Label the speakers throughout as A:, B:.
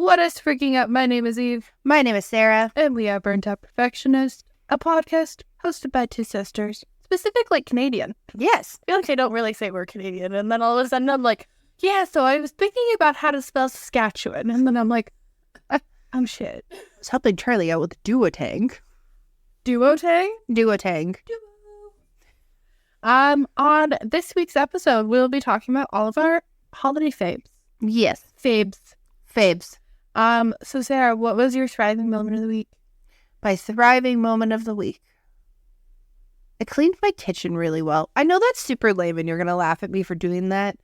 A: What is freaking up? My name is Eve.
B: My name is Sarah.
A: And we are Burnt Out Perfectionist, a podcast hosted by two sisters, specifically Canadian.
B: Yes.
A: I feel like I don't really say we're Canadian, and then all of a sudden I'm like, yeah, so I was thinking about how to spell Saskatchewan, and then I'm like, I'm shit.
B: I was helping Charlie out with duotang.
A: Duotang?
B: Duotang.
A: On this week's episode, we'll be talking about all of our holiday faves.
B: Yes.
A: Faves. So Sarah, what was your thriving moment of the week?
B: My thriving moment of the week. I cleaned my kitchen really well. I know that's super lame and you're going to laugh at me for doing that,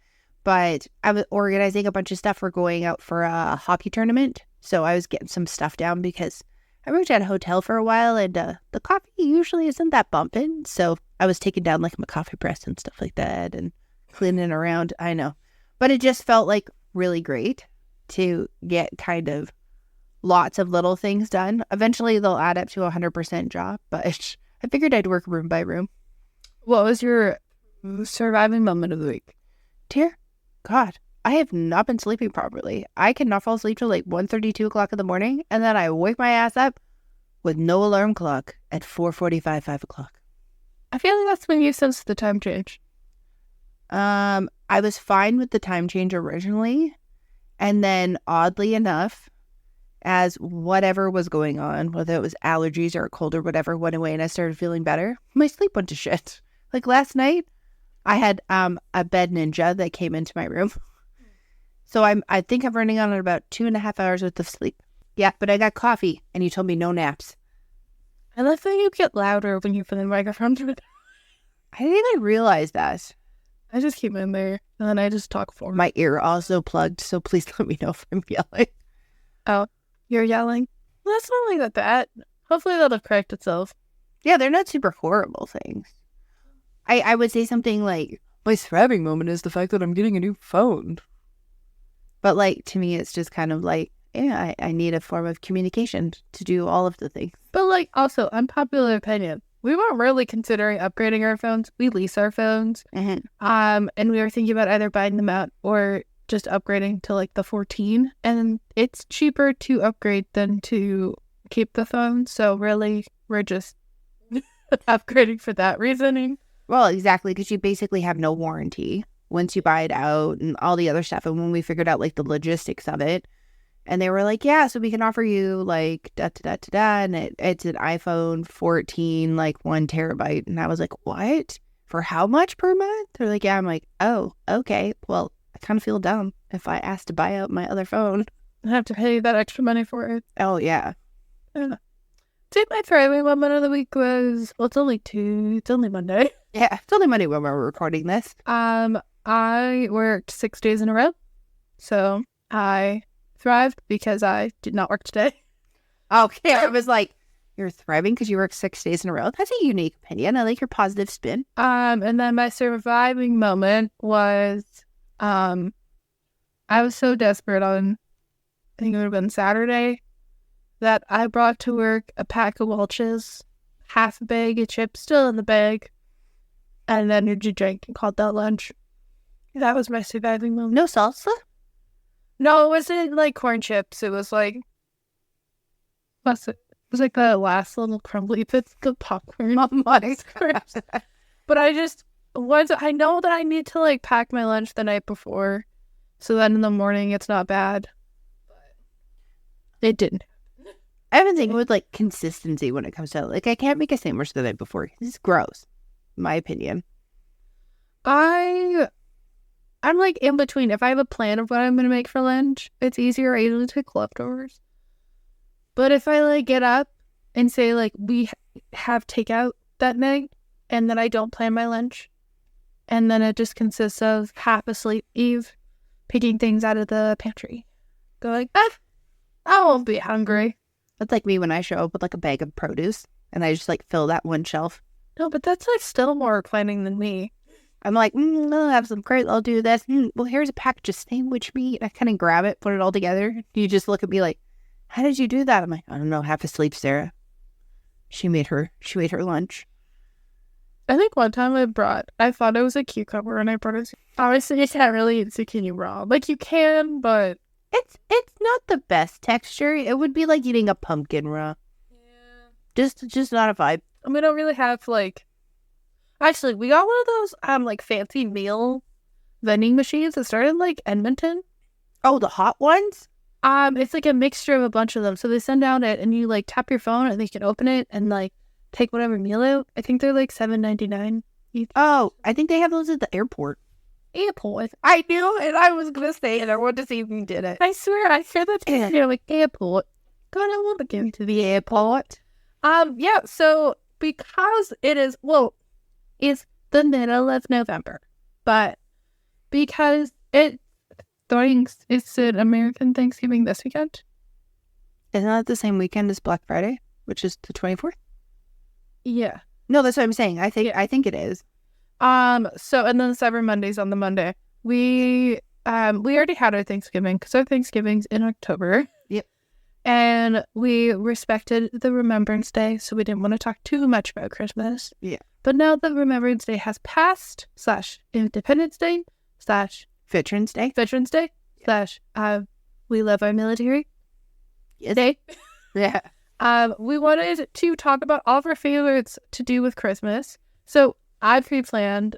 B: but I was organizing a bunch of stuff for going out for a hockey tournament. So I was getting some stuff down because I worked at a hotel for a while and the coffee usually isn't that bumping. So I was taking down like my coffee press and stuff like that and cleaning around. I know. But it just felt like really great to get kind of lots of little things done. Eventually they'll add up to a 100% job, but I figured I'd work room by room.
A: What was your surviving moment of the week?
B: Dear God, I have not been sleeping properly. I cannot fall asleep till like 1:30, 2 o'clock in the morning, and then I wake my ass up with no alarm clock at 4:45, 5 o'clock.
A: I feel like that's when you sensed the time change.
B: I was fine with the time change originally, and then oddly enough, as whatever was going on, whether it was allergies or a cold or whatever, went away and I started feeling better, my sleep went to shit. Like last night, I had a bed ninja that came into my room. So I think I'm running on about 2.5 hours worth of sleep. Yeah, but I got coffee and you told me no naps.
A: I love that you get louder when you put the microphone to it.
B: I didn't even realize that.
A: I just keep in there and then I just talk for
B: my ear also plugged, so please let me know if I'm yelling.
A: Oh, you're yelling? Well, that's not like that bad. Hopefully that'll correct itself.
B: Yeah, they're not super horrible things. I would say something like, my thriving moment is the fact that I'm getting a new phone. But like, to me, it's just kind of like, yeah, I need a form of communication to do all of the things.
A: But like, also, unpopular opinion. We weren't really considering upgrading our phones. We lease our phones.
B: Mm-hmm.
A: And we were thinking about either buying them out or just upgrading to like the 14. And it's cheaper to upgrade than to keep the phone. So really, we're just upgrading for that reasoning.
B: Well, exactly, because you basically have no warranty once you buy it out and all the other stuff. And when we figured out like the logistics of it, and they were like, yeah, so we can offer you like da-da-da-da-da, and it's an iPhone 14, like 1 terabyte. And I was like, what? For how much per month? They're like, yeah. I'm like, oh, okay. Well, I kind of feel dumb if I asked to buy out my other phone.
A: I have to pay that extra money for it.
B: Oh, yeah.
A: I think my thriving moment of the week was, well, it's only Monday.
B: Yeah, it's only Monday when we're recording this.
A: I worked 6 days in a row. So I thrived because I did not work today.
B: Okay, I was like, you're thriving because you work 6 days in a row? That's a unique opinion. I like your positive spin.
A: And then my surviving moment was, I was so desperate on, I think it would have been Saturday, that I brought to work a pack of Welch's, half a bag of chips still in the bag, and an energy drink and called that lunch. That was my surviving moment.
B: No salsa?
A: No, it wasn't like corn chips. It was like, what's it? It was like the last little crumbly bits of popcorn. But I know that I need to like pack my lunch the night before, so that in the morning it's not bad. But it didn't.
B: I've been thinking with like consistency when it comes to like I can't make a sandwich the night before. This is gross, in my opinion.
A: I'm like in between. If I have a plan of what I'm going to make for lunch, it's easier. I usually take leftovers. But if I like get up and say like we have takeout that night and then I don't plan my lunch and then it just consists of half asleep Eve picking things out of the pantry. Going, I won't be hungry.
B: That's like me when I show up with like a bag of produce and I just like fill that one shelf.
A: No, but that's like still more planning than me.
B: I'm like, I'll have some great, I'll do this. Well, here's a package of sandwich meat. I kind of grab it, put it all together. You just look at me like, how did you do that? I'm like, I don't know, half asleep, Sarah. She made her lunch.
A: I think one time I thought it was a cucumber and I brought it. Obviously, you can't really eat zucchini raw. Like, you can, but
B: It's not the best texture. It would be like eating a pumpkin raw.
A: Yeah.
B: Just not a vibe.
A: We don't really have like. Actually, we got one of those like fancy meal vending machines that started in like Edmonton.
B: Oh, the hot ones?
A: It's like a mixture of a bunch of them. So they send down it, and you like tap your phone, and they can open it and like take whatever meal out. I think they're like $7.99 each.
B: Oh, I think they have those at the airport.
A: Airport.
B: I knew, and I was gonna say it. I wanted to see if you did it.
A: I swear, I hear that like airport. God, I want to go to the airport. Yeah. So because it's the middle of November, but because it's an American Thanksgiving this weekend.
B: Isn't that the same weekend as Black Friday, which is the 24th?
A: Yeah.
B: No, that's what I'm saying. I think it is.
A: So and then Cyber Monday's on the Monday. We already had our Thanksgiving because our Thanksgiving's in October.
B: Yep.
A: And we respected the Remembrance Day, so we didn't want to talk too much about Christmas.
B: Yeah.
A: But now that Remembrance Day has passed, /Independence Day,
B: Veterans Day.
A: we love our military.
B: Yes.
A: Day.
B: Yeah.
A: We wanted to talk about all of our favorites to do with Christmas. So I pre-planned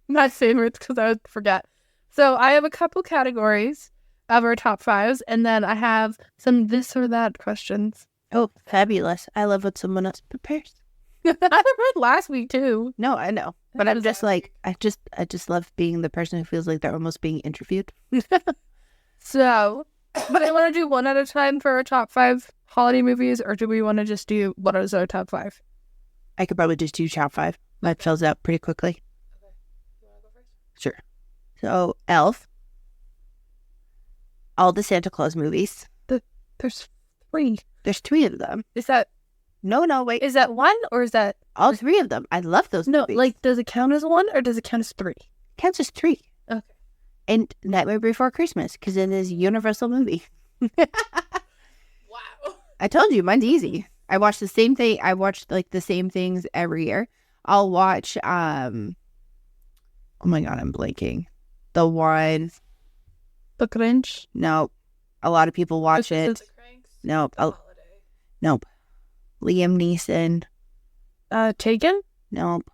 A: my favorites because I would forget. So I have a couple categories of our top fives, and then I have some this or that questions.
B: Oh, fabulous. I love what someone else prepares.
A: I read last week too.
B: No, I know. But I'm just like, I just love being the person who feels like they're almost being interviewed.
A: So, but I want to do one at a time for our top 5 holiday movies, or do we want to just do what is our top 5?
B: I could probably just do top 5. That fills out pretty quickly.
A: Okay. You want to go first?
B: Sure. So, Elf. All the Santa Claus movies.
A: There's 3.
B: There's 3 of them.
A: Is that...
B: No, wait.
A: Is that 1 or is that...
B: All 3 of them. I love those movies.
A: No, like, does it count as 1 or does it count as 3?
B: Counts as 3.
A: Okay.
B: And Nightmare Before Christmas, because it is a universal movie.
A: Wow.
B: I told you, mine's easy. I watch the same thing. I watch like the same things every year. I'll watch, oh my God, I'm blanking. The one.
A: The Grinch?
B: No. A lot of people watch it. Nope. Nope. Liam Neeson.
A: Taken?
B: Nope.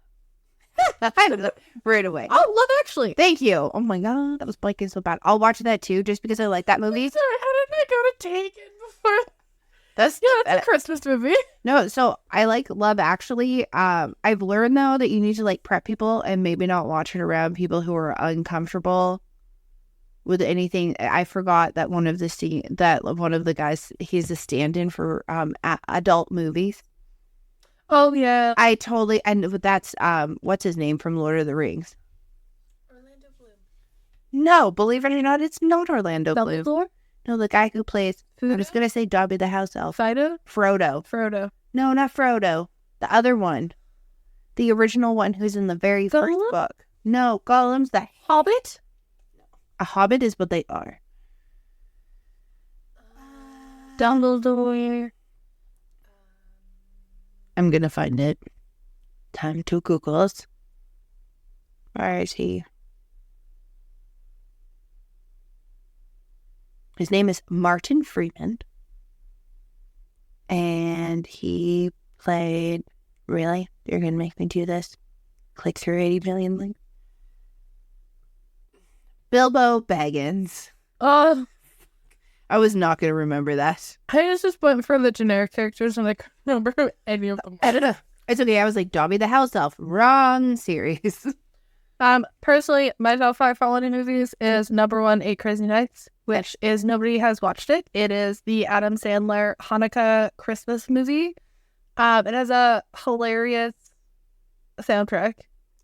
B: Right away.
A: Oh, Love Actually.
B: Thank you. Oh my God, that was blanking so bad. I'll watch that too, just because I like that movie.
A: Sorry, how did I go to Taken before? That's a Christmas movie.
B: No, so I like Love Actually. I've learned though that you need to like prep people and maybe not watch it around people who are uncomfortable with anything. I forgot that one of the guys, he's a stand-in for adult movies.
A: Oh yeah.
B: And that's what's his name from Lord of the Rings?
A: Orlando Bloom.
B: No, believe it or not, it's not Orlando Bloom.
A: Dumbledore?
B: No, the guy who plays
A: Frodo?
B: I was gonna say Dobby the house elf.
A: Frodo.
B: No, not Frodo. The other one. The original one who's in the very first book. No, Gollum's the
A: Hobbit?
B: A hobbit is what they are.
A: Dumbledore.
B: I'm gonna find it. Time to Googles. Where is he? His name is Martin Freeman. And he played... Really? You're gonna make me do this? Click through 80 million links. Bilbo Baggins.
A: Oh.
B: I was not gonna remember that.
A: I just went for the generic characters and I couldn't remember any of them.
B: I don't know. It's okay. I was like, Dobby the house elf. Wrong series.
A: Personally, my top 5 holiday movies is number 1, 8 Crazy Nights, which is nobody has watched it. It is the Adam Sandler Hanukkah Christmas movie. It has a hilarious soundtrack.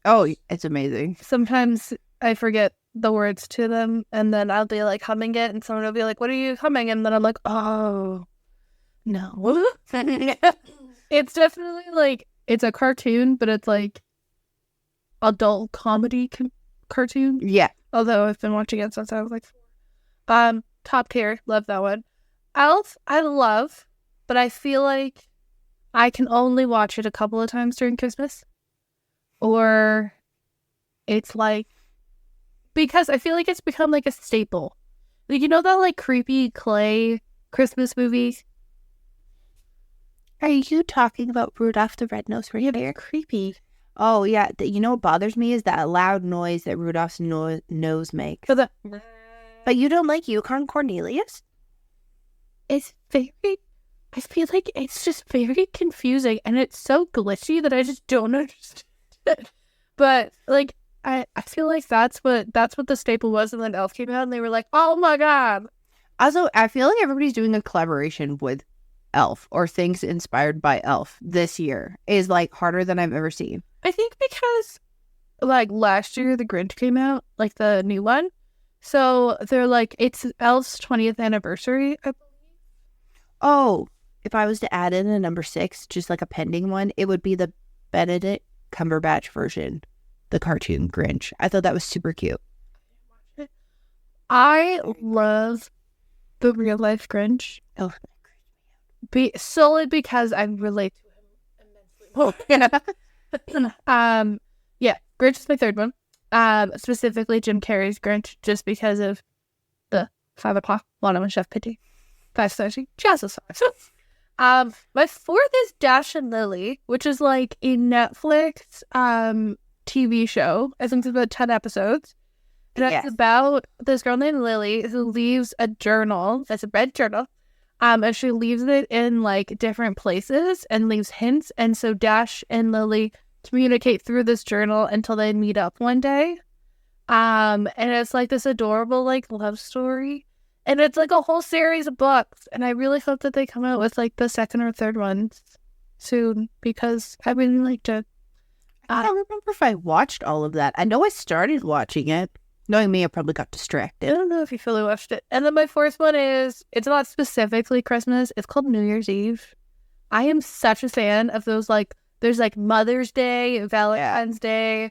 B: Oh, it's amazing.
A: Sometimes I forget the words to them, and then I'll be like humming it, and someone will be like, "What are you humming?" And then I'm like, "Oh, no." It's definitely like it's a cartoon, but it's like adult comedy cartoon.
B: Yeah.
A: Although I've been watching it since I was like 4. Top tier, love that one. Elf, I love, but I feel like I can only watch it a couple of times during Christmas, or it's like. Because I feel like it's become like a staple Like, you know that, like, creepy clay Christmas movie?
B: Are you talking about Rudolph the Red-Nosed Reindeer?
A: Creepy.
B: Oh, yeah. You know what bothers me is that loud noise that Rudolph's nose makes.
A: But
B: But you don't like Yukon Cornelius?
A: it's very... I feel like it's just very confusing, and it's so glitchy that I just don't understand. But, like, I feel like that's what the staple was, and then Elf came out, and they were like, oh my god.
B: Also, I feel like everybody's doing a collaboration with Elf or things inspired by Elf this year is, like, harder than I've ever seen.
A: I think because, like, last year the Grinch came out, like, the new one. So they're like, it's Elf's 20th anniversary, I believe.
B: Oh, if I was to add in a number 6, just like a pending one, it would be the Benedict Cumberbatch version, the cartoon Grinch. I thought that was super cute.
A: I love the real life Grinch.
B: Oh,
A: Solely because I relate to him immensely. Yeah, Grinch is my third one. Specifically Jim Carrey's Grinch, just because of the 5 o'clock one on Chef Pity. 5:30. Just my fourth is Dash and Lily, which is like a Netflix TV show. I think it's about 10 episodes. And it's about this girl named Lily who leaves a journal. It's a red journal. And she leaves it in like different places and leaves hints. And so Dash and Lily communicate through this journal until they meet up one day. And it's like this adorable like love story. And it's like a whole series of books. And I really hope that they come out with like the second or third ones soon because I really liked it.
B: I don't remember if I watched all of that. I know I started watching it. Knowing me, I probably got distracted.
A: I don't know if you fully watched it. And then my fourth one is, it's not specifically Christmas. It's called New Year's Eve. I am such a fan of those, like, there's like Mother's Day, Valentine's Day,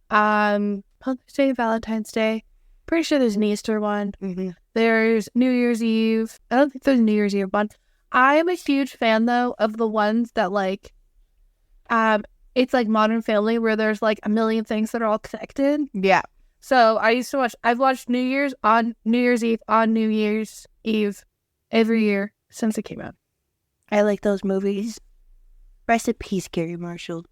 A: Mother's Day, Valentine's Day. Pretty sure there's an Easter one.
B: Mm-hmm.
A: There's New Year's Eve. I don't think there's a New Year's Eve one. I am a huge fan, though, of the ones that, like, it's like Modern Family where there's, like, a million things that are all connected.
B: Yeah.
A: So I've watched New Year's Eve on New Year's Eve every year since it came out.
B: I like those movies. Rest in peace, Gary Marshall.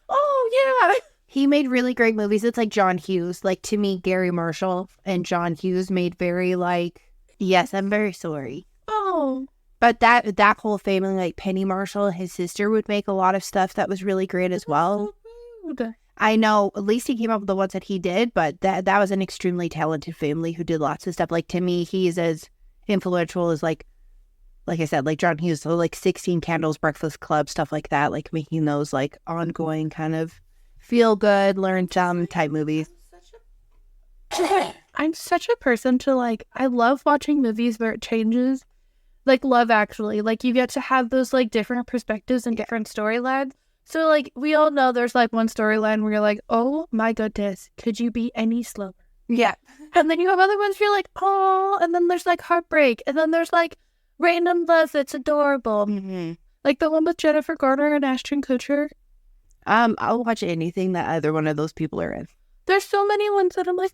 A: Oh, yeah.
B: He made really great movies. It's like John Hughes. Like, to me, Gary Marshall and John Hughes made very, like, yes, I'm very sorry.
A: Oh.
B: But that whole family, like Penny Marshall, his sister, would make a lot of stuff that was really great as well.
A: So good.
B: I know, at least he came up with the ones that he did, but that was an extremely talented family who did lots of stuff. Like, to me, he's as influential as, like I said, like John Hughes, so like 16 Candles, Breakfast Club, stuff like that, like making those, like, ongoing kind of feel-good, learn-some type movies.
A: I'm such a person to, like, I love watching movies where it changes. Like, Love Actually. Like, you get to have those, like, different perspectives and different storylines. So, like, we all know there's, like, one storyline where you're like, oh, my goodness, could you be any slower?
B: Yeah.
A: And then you have other ones where you're like, oh, and then there's, like, heartbreak. And then there's, like, random love that's adorable.
B: Mm-hmm.
A: Like the one with Jennifer Garner and Ashton Kutcher.
B: I'll watch anything that either one of those people are in.
A: There's so many ones that I'm like,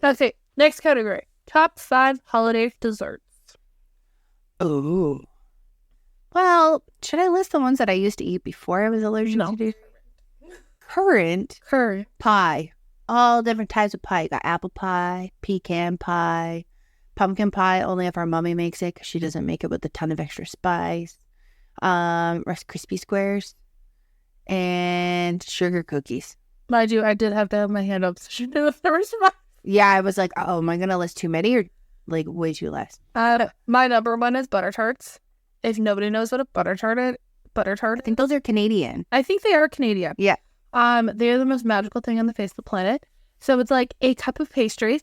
A: okay, next category. Top 5 holiday desserts.
B: Oh. Well, should I list the ones that I used to eat before I was allergic to do? Current pie. All different types of pie. You got apple pie, pecan pie, pumpkin pie, only if our mommy makes it because she doesn't make it with a ton of extra spice. Rice Krispie squares, and sugar cookies.
A: Mind you, I did have to have my hand up so she knew if there was five.
B: Yeah, I was like, oh, am I going to list too many or like way too less?
A: My number one is butter tarts. If nobody knows what a butter tart is,
B: I think those are Canadian.
A: I think they are Canadian.
B: Yeah.
A: They're the most magical thing on the face of the planet. So it's like a cup of pastry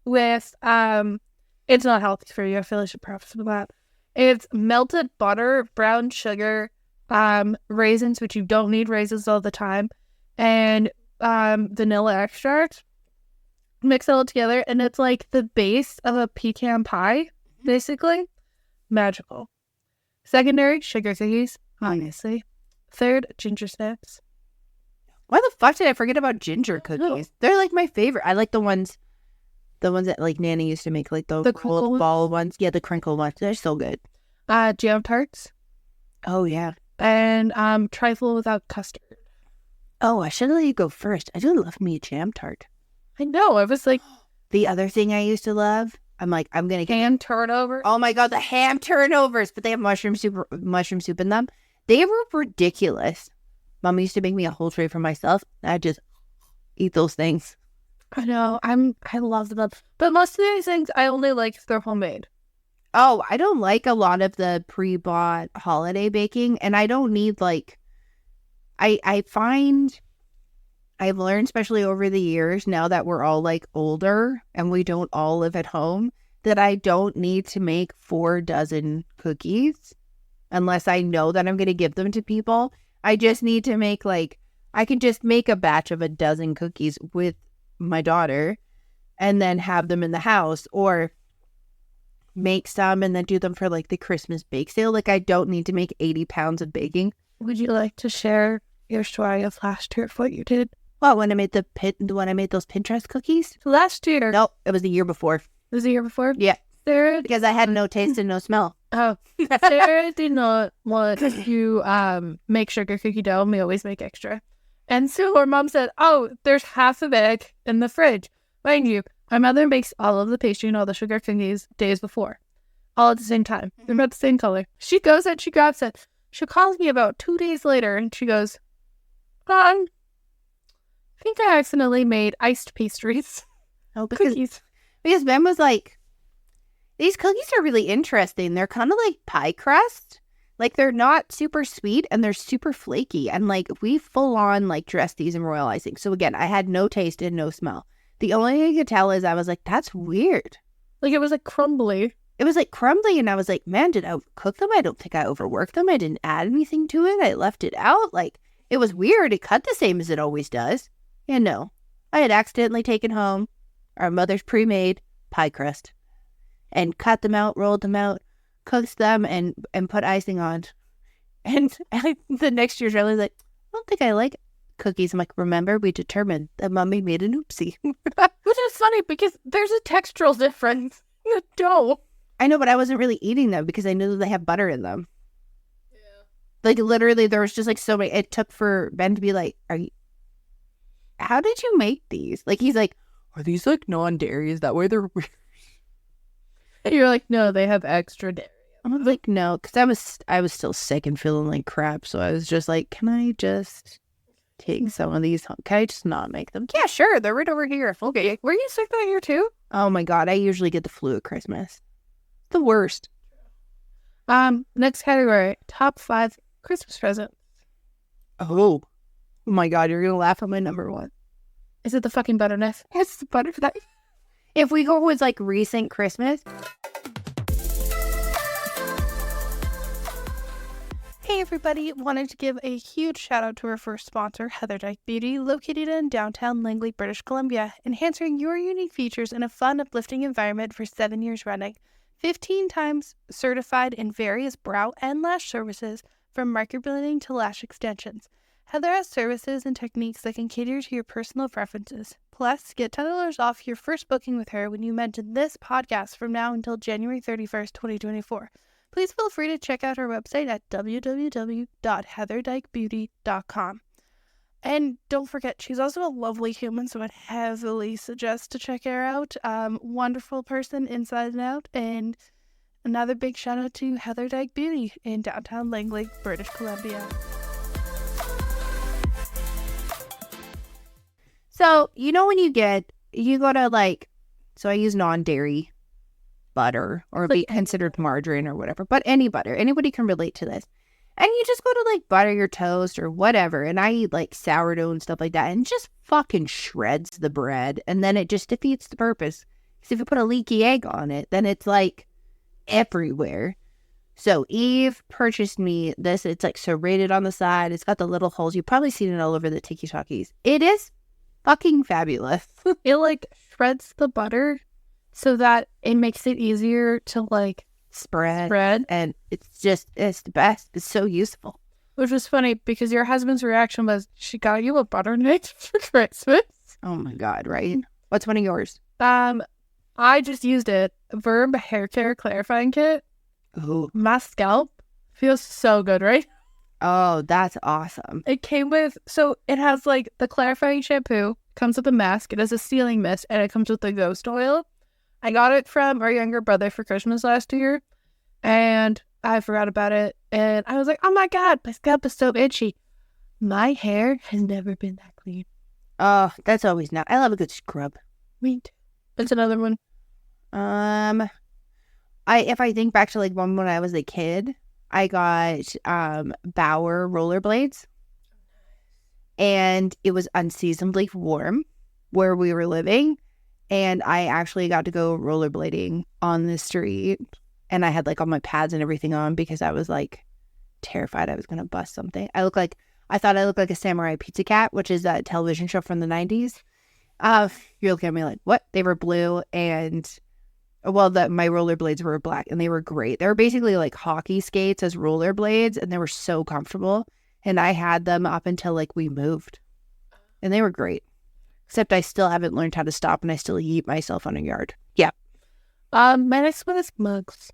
A: with, it's not healthy for you. I feel I should preface that. It's melted butter, brown sugar, raisins, which you don't need raisins all the time, and vanilla extract. Mix it all together, and it's like the base of a pecan pie, basically. Magical. Secondary, sugar cookies, obviously. Third, ginger snaps.
B: Why the fuck did I forget about ginger cookies? They're like my favorite. I like the ones The ones that like Nanny used to make, like the
A: crinkle
B: rolled
A: ones?
B: ball ones. Yeah, the crinkle ones. They're so good.
A: Jam tarts.
B: Oh yeah.
A: And trifle without custard.
B: Oh, I should let you go first. I do love me a jam tart.
A: I know. I was like,
B: The other thing I used to love, I'm gonna get
A: ham turnover.
B: Oh my god, the ham turnovers, but they have mushroom soup in them. They were ridiculous. Mom used to make me a whole tray for myself. I just eat those things.
A: I know. I love them. But most of these things I only like if they're homemade.
B: Oh, I don't like a lot of the pre-bought holiday baking, and I don't need like I find I've learned, especially over the years, now that we're all like older and we don't all live at home, that I don't need to make 4 dozen cookies unless I know that I'm going to give them to people. I just need to make I can just make a batch of 12 cookies with my daughter and then have them in the house, or make some and then do them for like the Christmas bake sale. Like, I don't need to make 80 pounds of baking.
A: Would you like to share your story of last year of what you did?
B: Well, when I made those Pinterest cookies?
A: Last year.
B: No, it was the year before.
A: Was the year before?
B: Yeah.
A: Sarah,
B: Because I had no taste and no smell.
A: oh, Sarah did not want to make sugar cookie dough, and we always make extra. And so our mom said, oh, there's half a bag in the fridge. Mind you, my mother makes all of the pastry and all the sugar cookies days before. All at the same time. They're about the same color. She goes and she grabs it. She calls me about 2 days later and she goes, I think I accidentally made iced pastries.
B: Oh, because Ben was like, these cookies are really interesting. They're kind of like pie crust. Like, they're not super sweet and they're super flaky. And like, we full on like dressed these in royal icing. So again, I had no taste and no smell. The only thing I could tell is I was like, that's weird.
A: Like, it was like crumbly.
B: It was like crumbly, and I was like, man, did I cook them? I don't think I overworked them. I didn't add anything to it. I left it out. Like, it was weird. It cut the same as it always does. Yeah, no. I had accidentally taken home our mother's pre-made pie crust and cut them out, rolled them out, cooked them, and put icing on. And the next year's really like, I don't think I like cookies. I'm like, remember, we determined that Mommy made an oopsie.
A: Which is funny because there's a textural difference in the dough.
B: I know, but I wasn't really eating them because I knew that they have butter in them. Yeah. Like, literally, there was just like so many. It took for Ben to be like, how did you make these? Like, he's like, are these like non-dairy? Is that why they're weird?
A: And you're like, no, they have extra dairy.
B: I'm like, no, because I was still sick and feeling like crap. So I was just like, can I just take some of these home? Can I just not make them? Yeah, sure. They're right over here.
A: Okay. Were you sick that year too?
B: Oh my God. I usually get the flu at Christmas. The worst.
A: Next category, top 5 Christmas presents.
B: Oh my God, you're gonna laugh at my number 1.
A: Is it the fucking butter knife?
B: It's the butter knife. If we go with like recent Christmas.
A: Hey everybody, wanted to give a huge shout out to our first sponsor, Heather Dyke Beauty, located in downtown Langley, British Columbia, enhancing your unique features in a fun, uplifting environment for 7 years running. 15 times certified in various brow and lash services, from microblading to lash extensions. Heather has services and techniques that can cater to your personal preferences. Plus, get $10 off your first booking with her when you mention this podcast from now until January 31st, 2024. Please feel free to check out her website at www.heatherdykebeauty.com. And don't forget, she's also a lovely human, so I'd heavily suggest to check her out. Wonderful person inside and out. And another big shout out to Heather Dyke Beauty in downtown Langley, British Columbia.
B: So, you know when you go to like, so I use non-dairy butter, or be considered margarine or whatever, but any butter. Anybody can relate to this. And you just go to like butter your toast or whatever. And I eat like sourdough and stuff like that, and just fucking shreds the bread. And then it just defeats the purpose. Because if you put a leaky egg on it, then it's like everywhere. So Eve purchased me this. It's like serrated on the side. It's got the little holes. You've probably seen it all over the TikTokies. It is fucking fabulous.
A: It like shreds the butter so that it makes it easier to like spread.
B: And it's the best. It's so useful.
A: Which was funny because your husband's reaction was, she got you a butter knife for Christmas.
B: Oh my God, right? What's one of yours?
A: I just used it. Verb hair care clarifying kit.
B: Ooh.
A: My scalp feels so good, right?
B: Oh, that's awesome.
A: It came with, so it has like the clarifying shampoo, comes with a mask, it has a sealing mist, and it comes with the ghost oil. I got it from our younger brother for Christmas last year, and I forgot about it, and I was like, oh my god, my scalp is so itchy. My hair has never been that clean.
B: Oh, that's always not. I love a good scrub.
A: Me too. That's another one.
B: If I think back to like when I was a kid, I got Bauer rollerblades, and it was unseasonably warm where we were living, and I actually got to go rollerblading on the street, and I had like all my pads and everything on because I was like terrified I was gonna bust something. I thought I looked like a samurai pizza cat, which is a television show from the 90s. You're looking at me like, what? They were blue, and my rollerblades were black, and they were great. They were basically like hockey skates as rollerblades, and they were so comfortable. And I had them up until like we moved, and they were great. Except I still haven't learned how to stop, and I still yeet myself on a yard. Yeah.
A: My next one is mugs.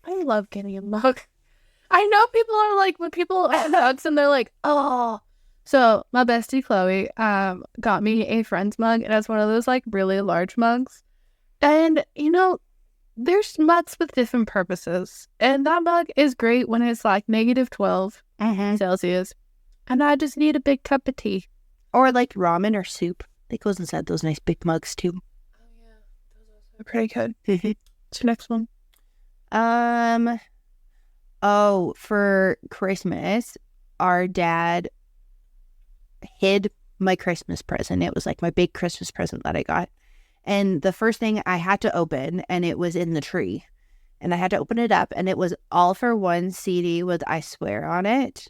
A: I love getting a mug. I know people are like, when people have mugs and they're like, oh. So my bestie Chloe got me a friend's mug. It has one of those like really large mugs. And, you know, there's mugs with different purposes. And that mug is great when it's like -12 Celsius. And I just need a big cup of tea.
B: Or like ramen or soup. That goes inside those nice big mugs too.
A: Oh, yeah. Those are pretty good. What's your next one?
B: For Christmas, our dad hid my Christmas present. It was like my big Christmas present that I got. And the first thing I had to open, and it was in the tree. And I had to open it up, and it was All for One CD with I Swear on it.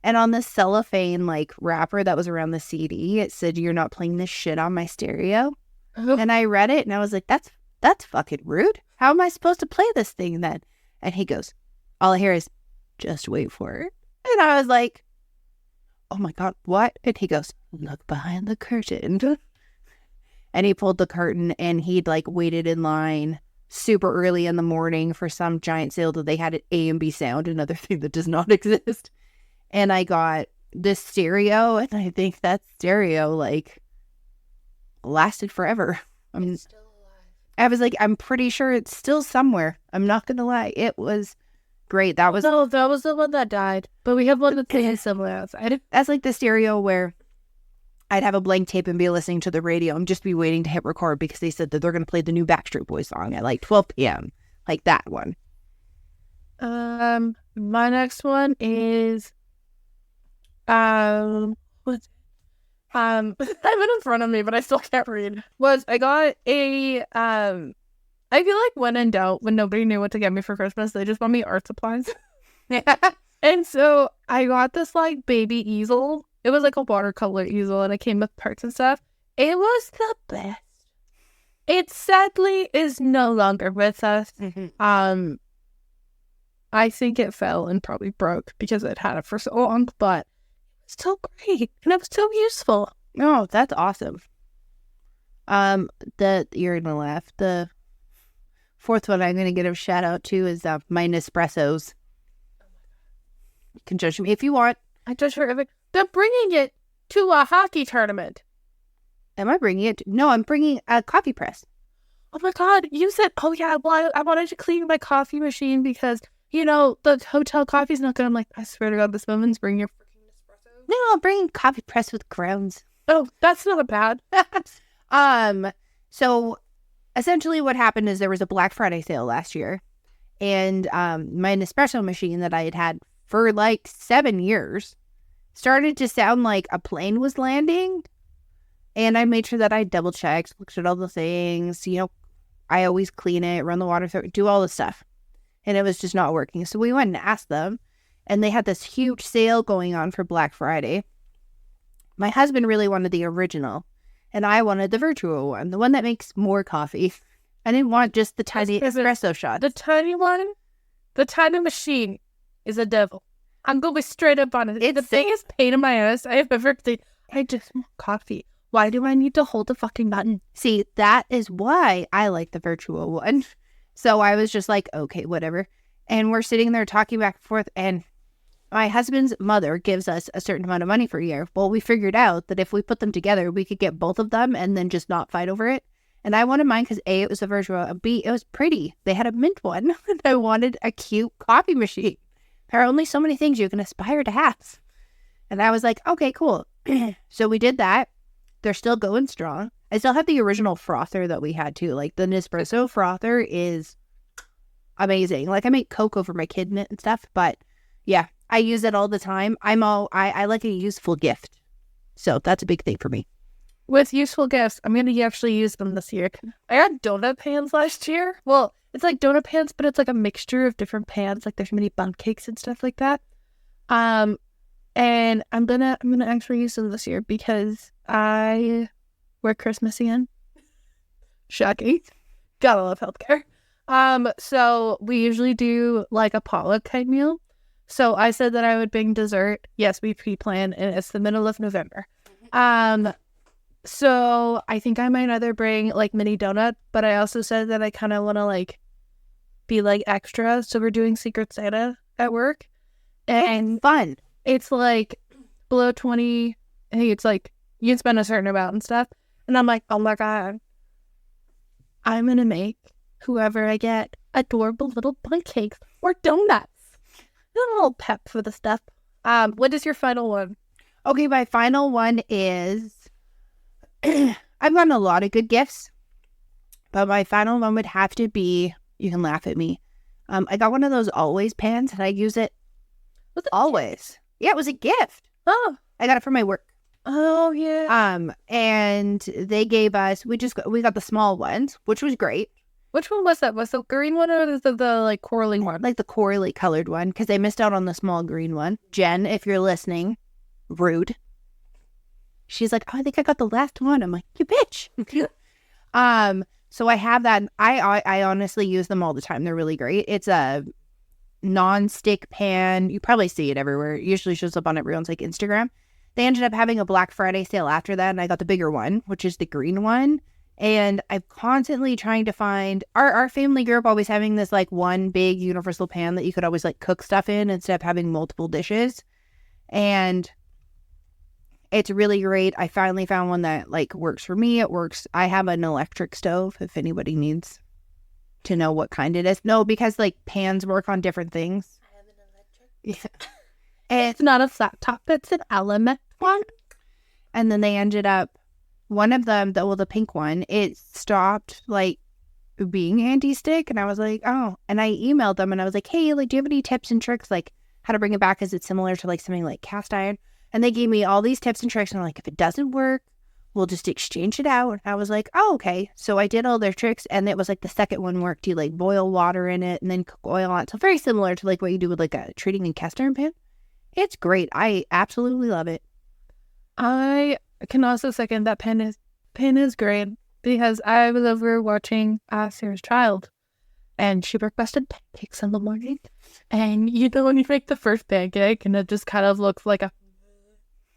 B: And on the cellophane like wrapper that was around the CD, it said, "You're not playing this shit on my stereo." Oh. And I read it, and I was like, that's fucking rude. How am I supposed to play this thing then? And he goes, all I hear is, "Just wait for it." And I was like, oh my God, what? And he goes, "Look behind the curtain." And he pulled the curtain, and he'd like waited in line super early in the morning for some giant sale that they had at A&B Sound, another thing that does not exist. And I got this stereo, and I think that stereo like lasted forever. It's still alive. I was like, I'm pretty sure it's still somewhere. I'm not gonna lie. It was great. That was
A: the one that died. But we have one that's similar outside.
B: That's like the stereo where I'd have a blank tape and be listening to the radio and just be waiting to hit record because they said that they're gonna play the new Backstreet Boys song at like 12 p.m. Like that one.
A: My next one is what's I have it in front of me, but I still can't read. I got a I feel like when in doubt, when nobody knew what to get me for Christmas, they just bought me art supplies. Yeah. And so I got this like baby easel. It was like a watercolor easel, and it came with parts and stuff. It was the best. It sadly is no longer with us. I think it fell and probably broke because it had it for so long, but it's so great, and it was so useful.
B: Oh, that's awesome. You're gonna laugh. The fourth one I'm gonna get a shout out to is my Nespressos. You can judge me if you want.
A: I judge her every. They're bringing it to a hockey tournament.
B: Am I bringing it? No, I'm bringing a coffee press.
A: Oh my God! You said, oh yeah, well, I wanted to clean my coffee machine because you know the hotel coffee's not good. I'm like, I swear to God, this woman's bringing your freaking Nespresso.
B: No, I'm bringing coffee press with grounds.
A: Oh, that's not bad.
B: So essentially what happened is there was a Black Friday sale last year, and my Nespresso machine that I had had for like 7 years started to sound like a plane was landing. And I made sure that I double checked, looked at all the things, you know, I always clean it, run the water through it, do all the stuff. And it was just not working. So we went and asked them, and they had this huge sale going on for Black Friday. My husband really wanted the original, and I wanted the virtual one, the one that makes more coffee. I didn't want just the tiny espresso shot.
A: The tiny one, the tiny machine is a devil. I'm going to be straight up on it. It's the biggest pain in my ass I have ever seen. I just want coffee. Why do I need to hold the fucking button?
B: See, that is why I like the virtual one. So I was just like, okay, whatever. And we're sitting there talking back and forth, and my husband's mother gives us a certain amount of money for a year. Well, we figured out that if we put them together, we could get both of them and then just not fight over it. And I wanted mine because A, it was a virtual, and B, it was pretty. They had a mint one, and I wanted a cute coffee machine. There are only so many things you can aspire to have. And I was like, okay, cool. So we did that. They're still going strong. I still have the original frother that we had too. Like the Nespresso frother is amazing. Like I make cocoa for my kid and stuff, but yeah, I use it all the time. I like a useful gift. So that's a big thing for me.
A: With useful gifts, I'm going to actually use them this year. I got donut pans last year. Well, it's like donut pans, but it's like a mixture of different pans. Like there's mini bun cakes and stuff like that. And I'm gonna actually use them this year because I work Christmas again. Shocking. Gotta love healthcare. So we usually do like a potluck type meal. So I said that I would bring dessert. Yes, we pre-planned, and it's the middle of November. So I think I might either bring like mini donut, but I also said that I kind of want to like be like extra. So we're doing Secret Santa at work, and
B: fun.
A: It's like below 20. Hey, it's like you can spend a certain amount and stuff. And I'm like, oh my God, I'm going to make whoever I get adorable little bun cakes or donuts. A little pep for the stuff. What is your final one?
B: Okay, my final one is I've gotten a lot of good gifts, but my final one would have to be, you can laugh at me. I got one of those always pans and I use it always. Yeah, it was a gift.
A: Oh,
B: I got it from my work.
A: Oh yeah.
B: And they gave us. We got the small ones, which was great.
A: Which one was that? Was the green one or the like corally one?
B: Like the corally colored one, because they missed out on the small green one. Jen, if you're listening, rude. She's like, oh, I think I got the last one. I'm like, you bitch. So I have that. I honestly use them all the time. They're really great. It's a non-stick pan. You probably see it everywhere. It usually shows up on everyone's like Instagram. They ended up having a Black Friday sale after that, and I got the bigger one, which is the green one. And I'm constantly trying to find our family group always having this like one big universal pan that you could always like cook stuff in instead of having multiple dishes. And it's really great. I finally found one that like works for me. It works. I have an electric stove if anybody needs to know what kind it is. No, because like pans work on different things.
A: I have an electric. Yeah. And it's not a flat top, it's an element one.
B: And then they ended up, one of them, the pink one, it stopped like being anti-stick. And I was like, oh. And I emailed them and I was like, hey, like, do you have any tips and tricks, like how to bring it back? Is it similar to like something like cast iron? And they gave me all these tips and tricks. And I'm like, if it doesn't work, we'll just exchange it out. And I was like, oh, okay. So I did all their tricks. And it was like the second one worked. You like boil water in it and then cook oil on it. So very similar to like what you do with like a treating and cast iron pan. It's great. I absolutely love it.
A: I can also second that pan is great because I was over watching Sarah's Child and she requested pancakes in the morning. And you know when you make the first pancake and it just kind of looks like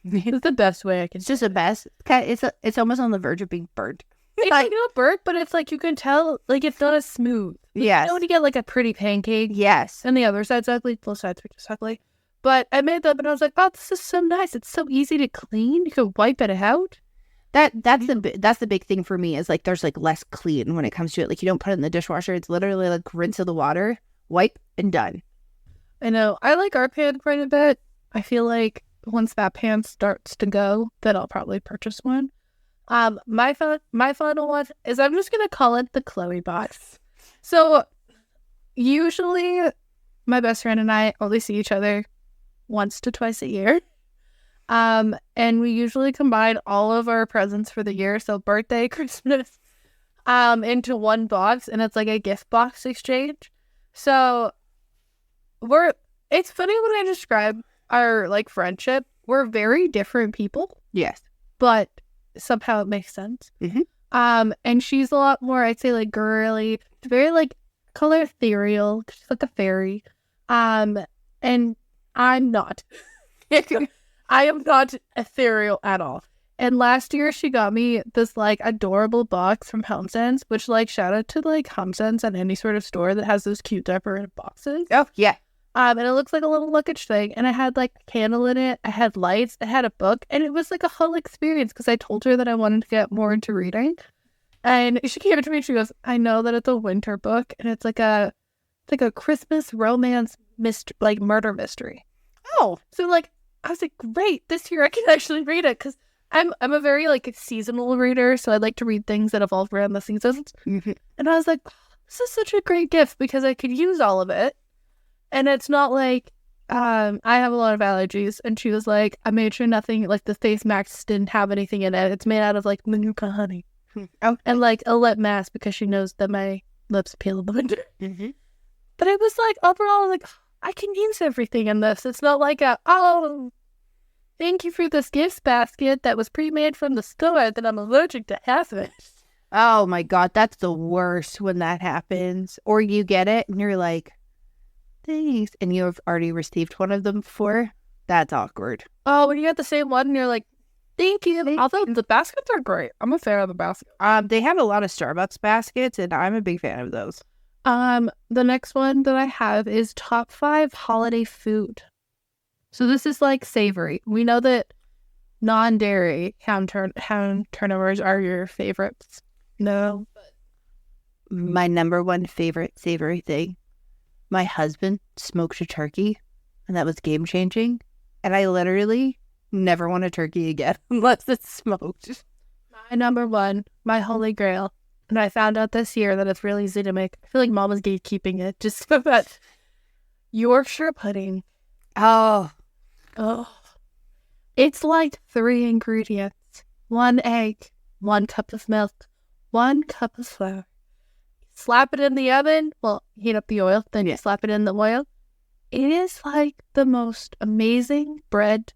A: it's the best way I can.
B: It's just the best. It's almost on the verge of being burnt.
A: It's like not burnt, but it's like you can tell like it's not as smooth.
B: Yes.
A: You know when you get like a pretty pancake.
B: Yes.
A: And the other side's ugly, both sides are just ugly. But I made them and I was like, oh, this is so nice. It's so easy to clean. You can wipe it out.
B: That's the big thing for me is like there's like less clean when it comes to it. Like you don't put it in the dishwasher. It's literally like rinse of the water, wipe, and done.
A: I know. I like our pan quite a bit. I feel like once that pan starts to go, then I'll probably purchase one. My final one is I'm just gonna call it the Chloe box. So usually my best friend and I only see each other once to twice a year. And we usually combine all of our presents for the year, so birthday, Christmas, into one box, and it's like a gift box exchange. So it's funny when I describe our like friendship. We're very different people.
B: Yes.
A: But somehow it makes sense.
B: Mm-hmm.
A: And she's a lot more, I'd say, like girly, very like color ethereal. She's like a fairy. And I'm not. I am not ethereal at all. And last year she got me this like adorable box from HomeSense, which like shout out to like HomeSense and any sort of store that has those cute decorative boxes.
B: Oh, yeah.
A: And it looks like a little luggage thing. And I had like a candle in it. I had lights. I had a book. And it was like a whole experience because I told her that I wanted to get more into reading. And she came to me and she goes, I know that it's a winter book. And it's like a Christmas romance like murder mystery.
B: Oh.
A: So like, I was like, great. This year I can actually read it because I'm a very like seasonal reader. So I like to read things that evolve around the seasons.
B: Mm-hmm.
A: And I was like, this is such a great gift because I could use all of it. And it's not like, I have a lot of allergies. And she was like, I made sure nothing, like the face mask didn't have anything in it. It's made out of like Manuka honey.
B: Oh.
A: And like a lip mask because she knows that my lips peel in the winter.
B: Mm-hmm.
A: But it was like, overall, like, I can use everything in this. It's not like thank you for this gift basket that was pre-made from the store that I'm allergic to half of it.
B: Oh my God, that's the worst when that happens. Or you get it and you're like, thanks. And you've already received one of them before. That's awkward.
A: Oh, when you get the same one and you're like, thank you. Although the baskets are great. I'm a fan of the basket.
B: They have a lot of Starbucks baskets and I'm a big fan of those.
A: The next one that I have is top 5 holiday food. So this is like savory. We know that non-dairy ham turnovers are your favorites. No.
B: My number one favorite savory thing. My husband smoked a turkey, and that was game-changing. And I literally never want a turkey again unless it's smoked.
A: My number one, my holy grail. And I found out this year that it's really easy to make. I feel like Mom was gatekeeping it just so that Yorkshire pudding.
B: Oh.
A: It's like 3 ingredients. 1 egg, 1 cup of milk, 1 cup of flour. Slap it in the oven. Well, heat up the oil, then you slap it in the oil. It is like the most amazing bread,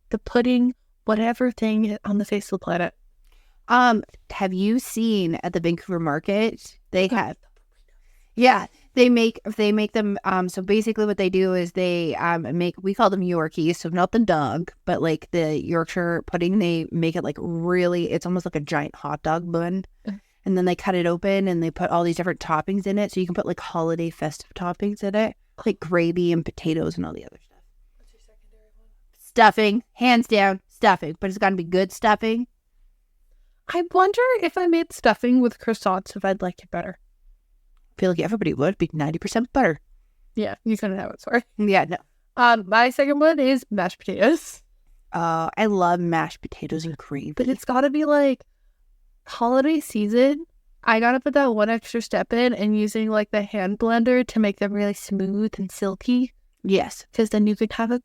A: the pudding, whatever thing on the face of the planet.
B: Have you seen at the Vancouver market? They have, yeah, they make them. So basically, what they do is they we call them Yorkies, so not the dog, but like the Yorkshire pudding. They make it like really. It's almost like a giant hot dog bun. And then they cut it open and they put all these different toppings in it. So you can put like holiday festive toppings in it, like gravy and potatoes and all the other stuff.
A: What's your secondary one?
B: Stuffing, hands down, stuffing. But it's got to be good stuffing.
A: I wonder if I made stuffing with croissants, if I'd like it better.
B: I feel like everybody would be 90% butter.
A: Yeah, you couldn't have it, sorry.
B: Yeah, no.
A: My second one is mashed potatoes.
B: I love mashed potatoes and gravy.
A: But it's got to be like holiday season. I got to put that one extra step in and using like the hand blender to make them really smooth and silky.
B: Yes.
A: Because then you could have a...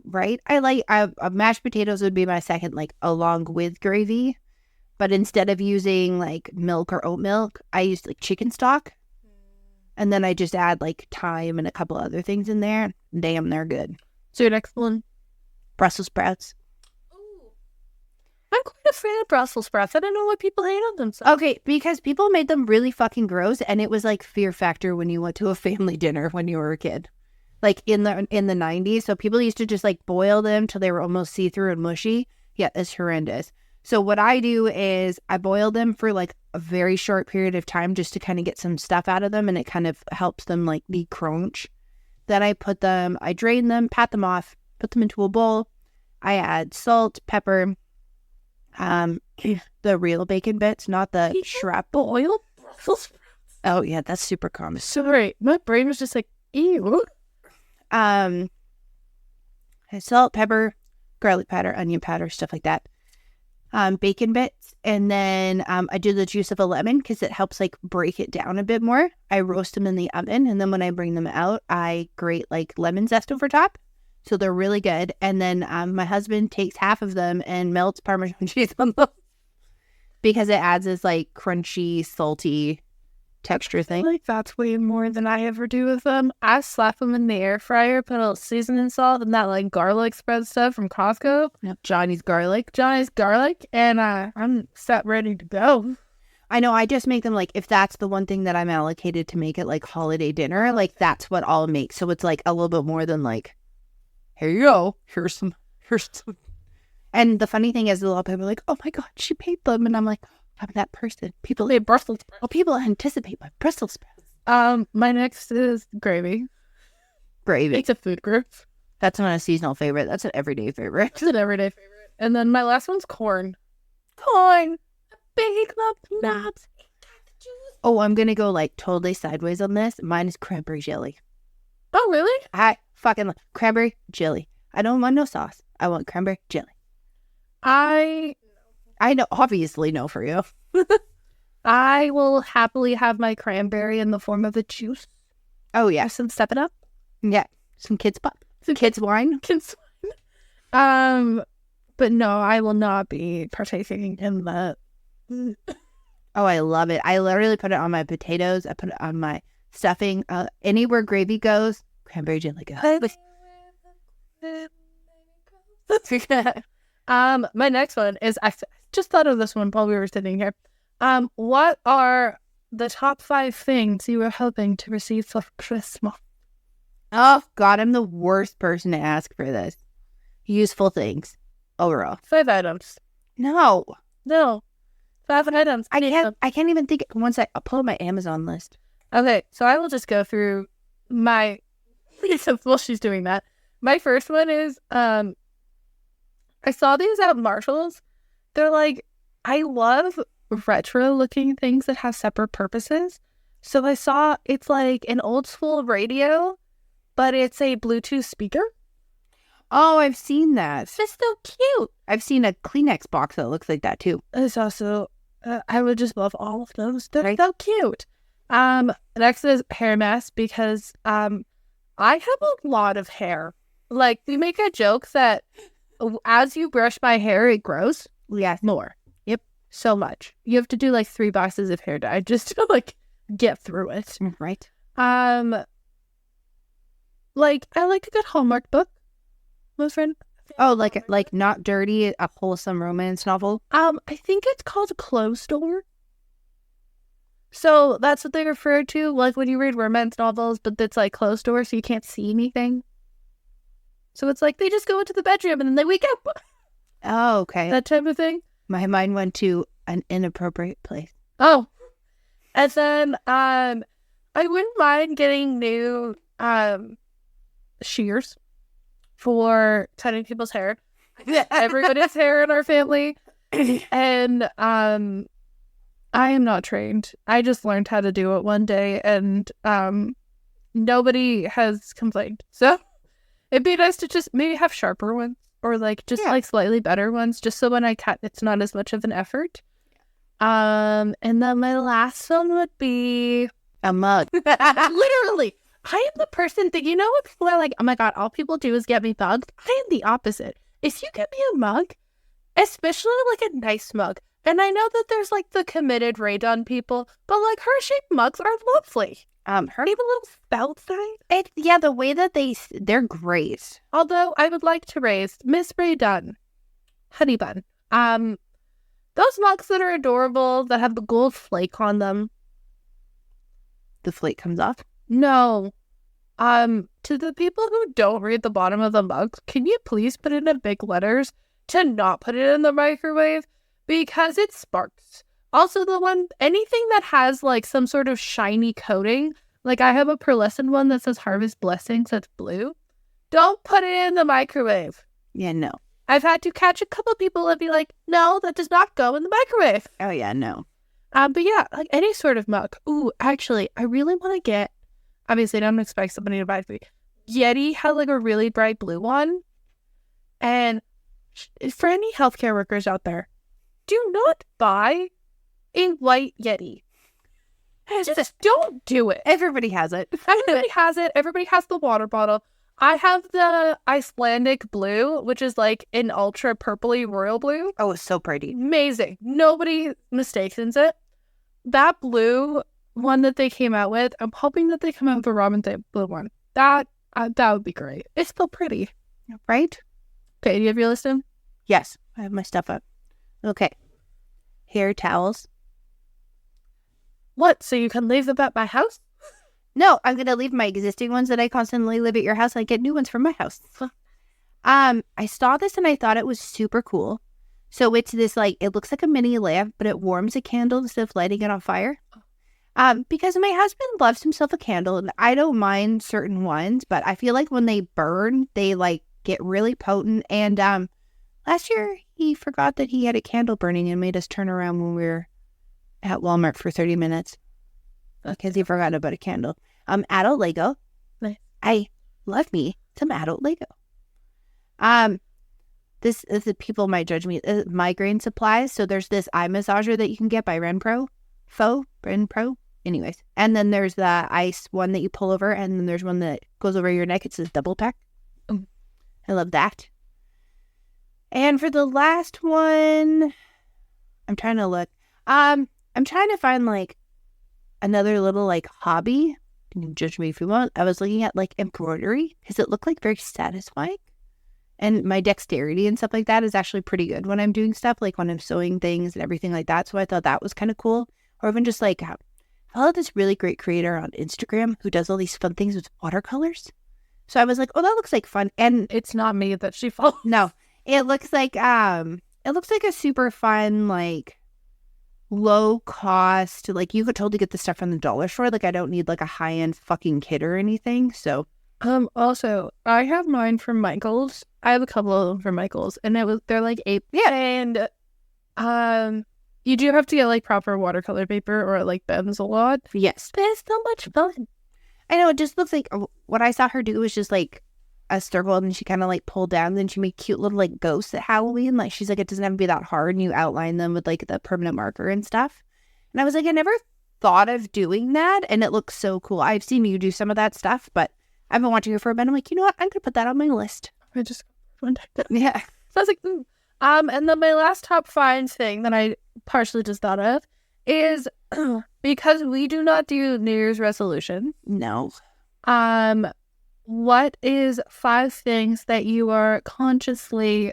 B: Right? Mashed potatoes would be my second, like along with gravy. But instead of using like milk or oat milk, I used like chicken stock. And then I just add like thyme and a couple other things in there. Damn, they're good.
A: So your next one?
B: Brussels sprouts.
A: Ooh. I'm quite a fan of Brussels sprouts. I don't know why people hate on them so.
B: Okay, because people made them really fucking gross. And it was like fear factor when you went to a family dinner when you were a kid. Like in the 90s. So people used to just like boil them till they were almost see-through and mushy. Yeah, it's horrendous. So what I do is I boil them for like a very short period of time just to kind of get some stuff out of them. And it kind of helps them like de-crunch. Then I drain them, pat them off, put them into a bowl. I add salt, pepper, the real bacon bits, not the shrap.
A: Boil Brussels sprouts?
B: Oh yeah, that's super common.
A: Sorry, my brain was just like, ew.
B: Salt, pepper, garlic powder, onion powder, stuff like that. Bacon bits, and then I do the juice of a lemon because it helps like break it down a bit more. I roast them in the oven, and then when I bring them out, I grate like lemon zest over top, so they're really good. And then my husband takes half of them and melts Parmesan cheese on them because it adds this like crunchy, salty texture thing.
A: Like that's way more than I ever do with them. I slap them in the air fryer, put a little seasoning salt and that like garlic spread stuff from Costco.
B: Yep. Johnny's garlic,
A: and I'm set ready to go.
B: I know. I just make them like if that's the one thing that I'm allocated to make it like holiday dinner, like that's what I'll make. So it's like a little bit more than like, here you go. Here's some And the funny thing is, a lot of people are like, "Oh my god, she made them," and I'm like, "I'm that person." People
A: Made Brussels sprouts.
B: Oh, people anticipate my Brussels sprouts.
A: My next is gravy.
B: Gravy.
A: It's a food group.
B: That's not a seasonal favorite. That's an everyday favorite.
A: It's an everyday favorite. And then my last one's corn. Corn. Big lump nuts.
B: Oh, I'm gonna go like totally sideways on this. Mine is cranberry jelly.
A: Oh, really?
B: I fucking love cranberry jelly. I don't want no sauce. I want cranberry jelly.
A: I
B: know, obviously, no for you.
A: I will happily have my cranberry in the form of a juice.
B: Oh yeah,
A: Some 7-Up.
B: yeah, some kids pop, some kids wine.
A: But no, I will not be partaking in that.
B: Oh, I love it. I literally put it on my potatoes. I put it on my stuffing. Anywhere gravy goes, cranberry jelly goes.
A: My next one is, I just thought of this one while we were sitting here. What are the top 5 things you were hoping to receive for Christmas?
B: Oh God, I'm the worst person to ask for this. Useful things overall.
A: 5 items.
B: No,
A: 5 items.
B: I can't even think. Once I pull up my Amazon list.
A: Okay, so I will just go through my. While she's doing that, my first one is I saw these at Marshall's. They're like, I love retro looking things that have separate purposes. So I saw it's like an old school radio, but it's a Bluetooth speaker.
B: Oh, I've seen that.
A: It's just so cute.
B: I've seen a Kleenex box that looks like that too.
A: It's also, I would just love all of those. They're
B: Right.
A: so cute. Next is hair mask because I have a lot of hair. Like, we make a joke that as you brush my hair, it grows.
B: Yes.
A: More.
B: Yep.
A: So much. You have to do like 3 boxes of hair dye just to like get through it.
B: Right.
A: Like, I like a good Hallmark book. My friend.
B: Oh, like not dirty, a wholesome romance novel.
A: I think it's called Closed Door. So that's what they refer to, like when you read romance novels, but it's like closed door, so you can't see anything. So it's like they just go into the bedroom and then they wake up.
B: Oh, okay.
A: That type of thing.
B: My mind went to an inappropriate place.
A: Oh. And then I wouldn't mind getting new shears for cutting people's hair. Everybody's hair in our family. And I am not trained. I just learned how to do it one day, and nobody has complained. So it'd be nice to just maybe have sharper ones, or like just like slightly better ones, just so when I cut, it's not as much of an effort. And then my last one would be
B: a mug.
A: Literally, I am the person that, you know what people are like, oh my God, all people do is get me mugs. I am the opposite. If you get me a mug, especially like a nice mug, and I know that there's like the committed Raydon people, but like her-shaped mugs are lovely.
B: Her
A: They have a little spout sign.
B: yeah, the way that they're great.
A: Although I would like to raise Miss Raydon, Honey Bun. Those mugs that are adorable that have the gold flake on them.
B: The flake comes off.
A: No. To the people who don't read the bottom of the mugs, can you please put it in big letters to not put it in the microwave? Because it sparks. Also, anything that has like some sort of shiny coating, like I have a pearlescent one that says Harvest Blessings that's blue. Don't put it in the microwave.
B: Yeah, no.
A: I've had to catch a couple people and be like, no, that does not go in the microwave.
B: Oh yeah, no.
A: But yeah, like any sort of mug. Ooh, actually, I really want to get, obviously I don't expect somebody to buy it for me. Yeti had like a really bright blue one. And for any healthcare workers out there, do not buy a white Yeti. Just don't do it.
B: Everybody has it.
A: Everybody has it. Everybody has the water bottle. I have the Icelandic blue, which is like an ultra purpley royal blue.
B: Oh, it's so pretty.
A: Amazing. Nobody mistakes it. That blue one that they came out with, I'm hoping that they come out with a Robin Day blue one. That would be great. It's still pretty.
B: Right?
A: Okay, do you have your list in?
B: Yes, I have my stuff up. Okay. Hair towels.
A: What? So you can leave them at my house?
B: No, I'm going to leave my existing ones that I constantly leave at your house. I get new ones from my house. I saw this and I thought it was super cool. So it's this like, it looks like a mini lamp, but it warms a candle instead of lighting it on fire. Because my husband loves himself a candle and I don't mind certain ones, but I feel like when they burn, they like get really potent. And last year he forgot that he had a candle burning and made us turn around when we were at Walmart for 30 minutes because he forgot about a candle. Adult Lego.
A: Nice.
B: I love me some adult Lego. This is the people might judge me. Migraine supplies. So there's this eye massager that you can get by Renpro. Anyways. And then there's the ice one that you pull over. And then there's one that goes over your neck. It's a double pack. I love that. And for the last one, I'm trying to look. I'm trying to find like another little like hobby. You can judge me if you want. I was looking at like embroidery because it looked like very satisfying. And my dexterity and stuff like that is actually pretty good when I'm doing stuff, like when I'm sewing things and everything like that. So I thought that was kind of cool. Or even just like, I follow this really great creator on Instagram who does all these fun things with watercolors. So I was like, oh, that looks like fun. And
A: It's not me that she follows.
B: no, it looks like a super fun, like low cost, like you could totally get the stuff from the dollar store. Like I don't need like a high end fucking kit or anything. So
A: Also, I have mine from Michael's. I have a couple of them from Michael's, and they're like 8.
B: Yeah.
A: And you do have to get like proper watercolor paper or it like bends a lot.
B: Yes.
A: But it's so much fun.
B: I know, it just looks like what I saw her do was just like a circle and she kind of like pulled down. Then she made cute little like ghosts at Halloween. Like she's like, it doesn't have to be that hard. And you outline them with like the permanent marker and stuff. And I was like, I never thought of doing that. And it looks so cool. I've seen you do some of that stuff, but I've been watching her for a bit. I'm like, you know what? I'm going to put that on my list.
A: I just one time.
B: Yeah.
A: So I was like, and then my last top 5 thing that I partially just thought of is because we do not do New Year's resolution.
B: No.
A: What is 5 things that you are consciously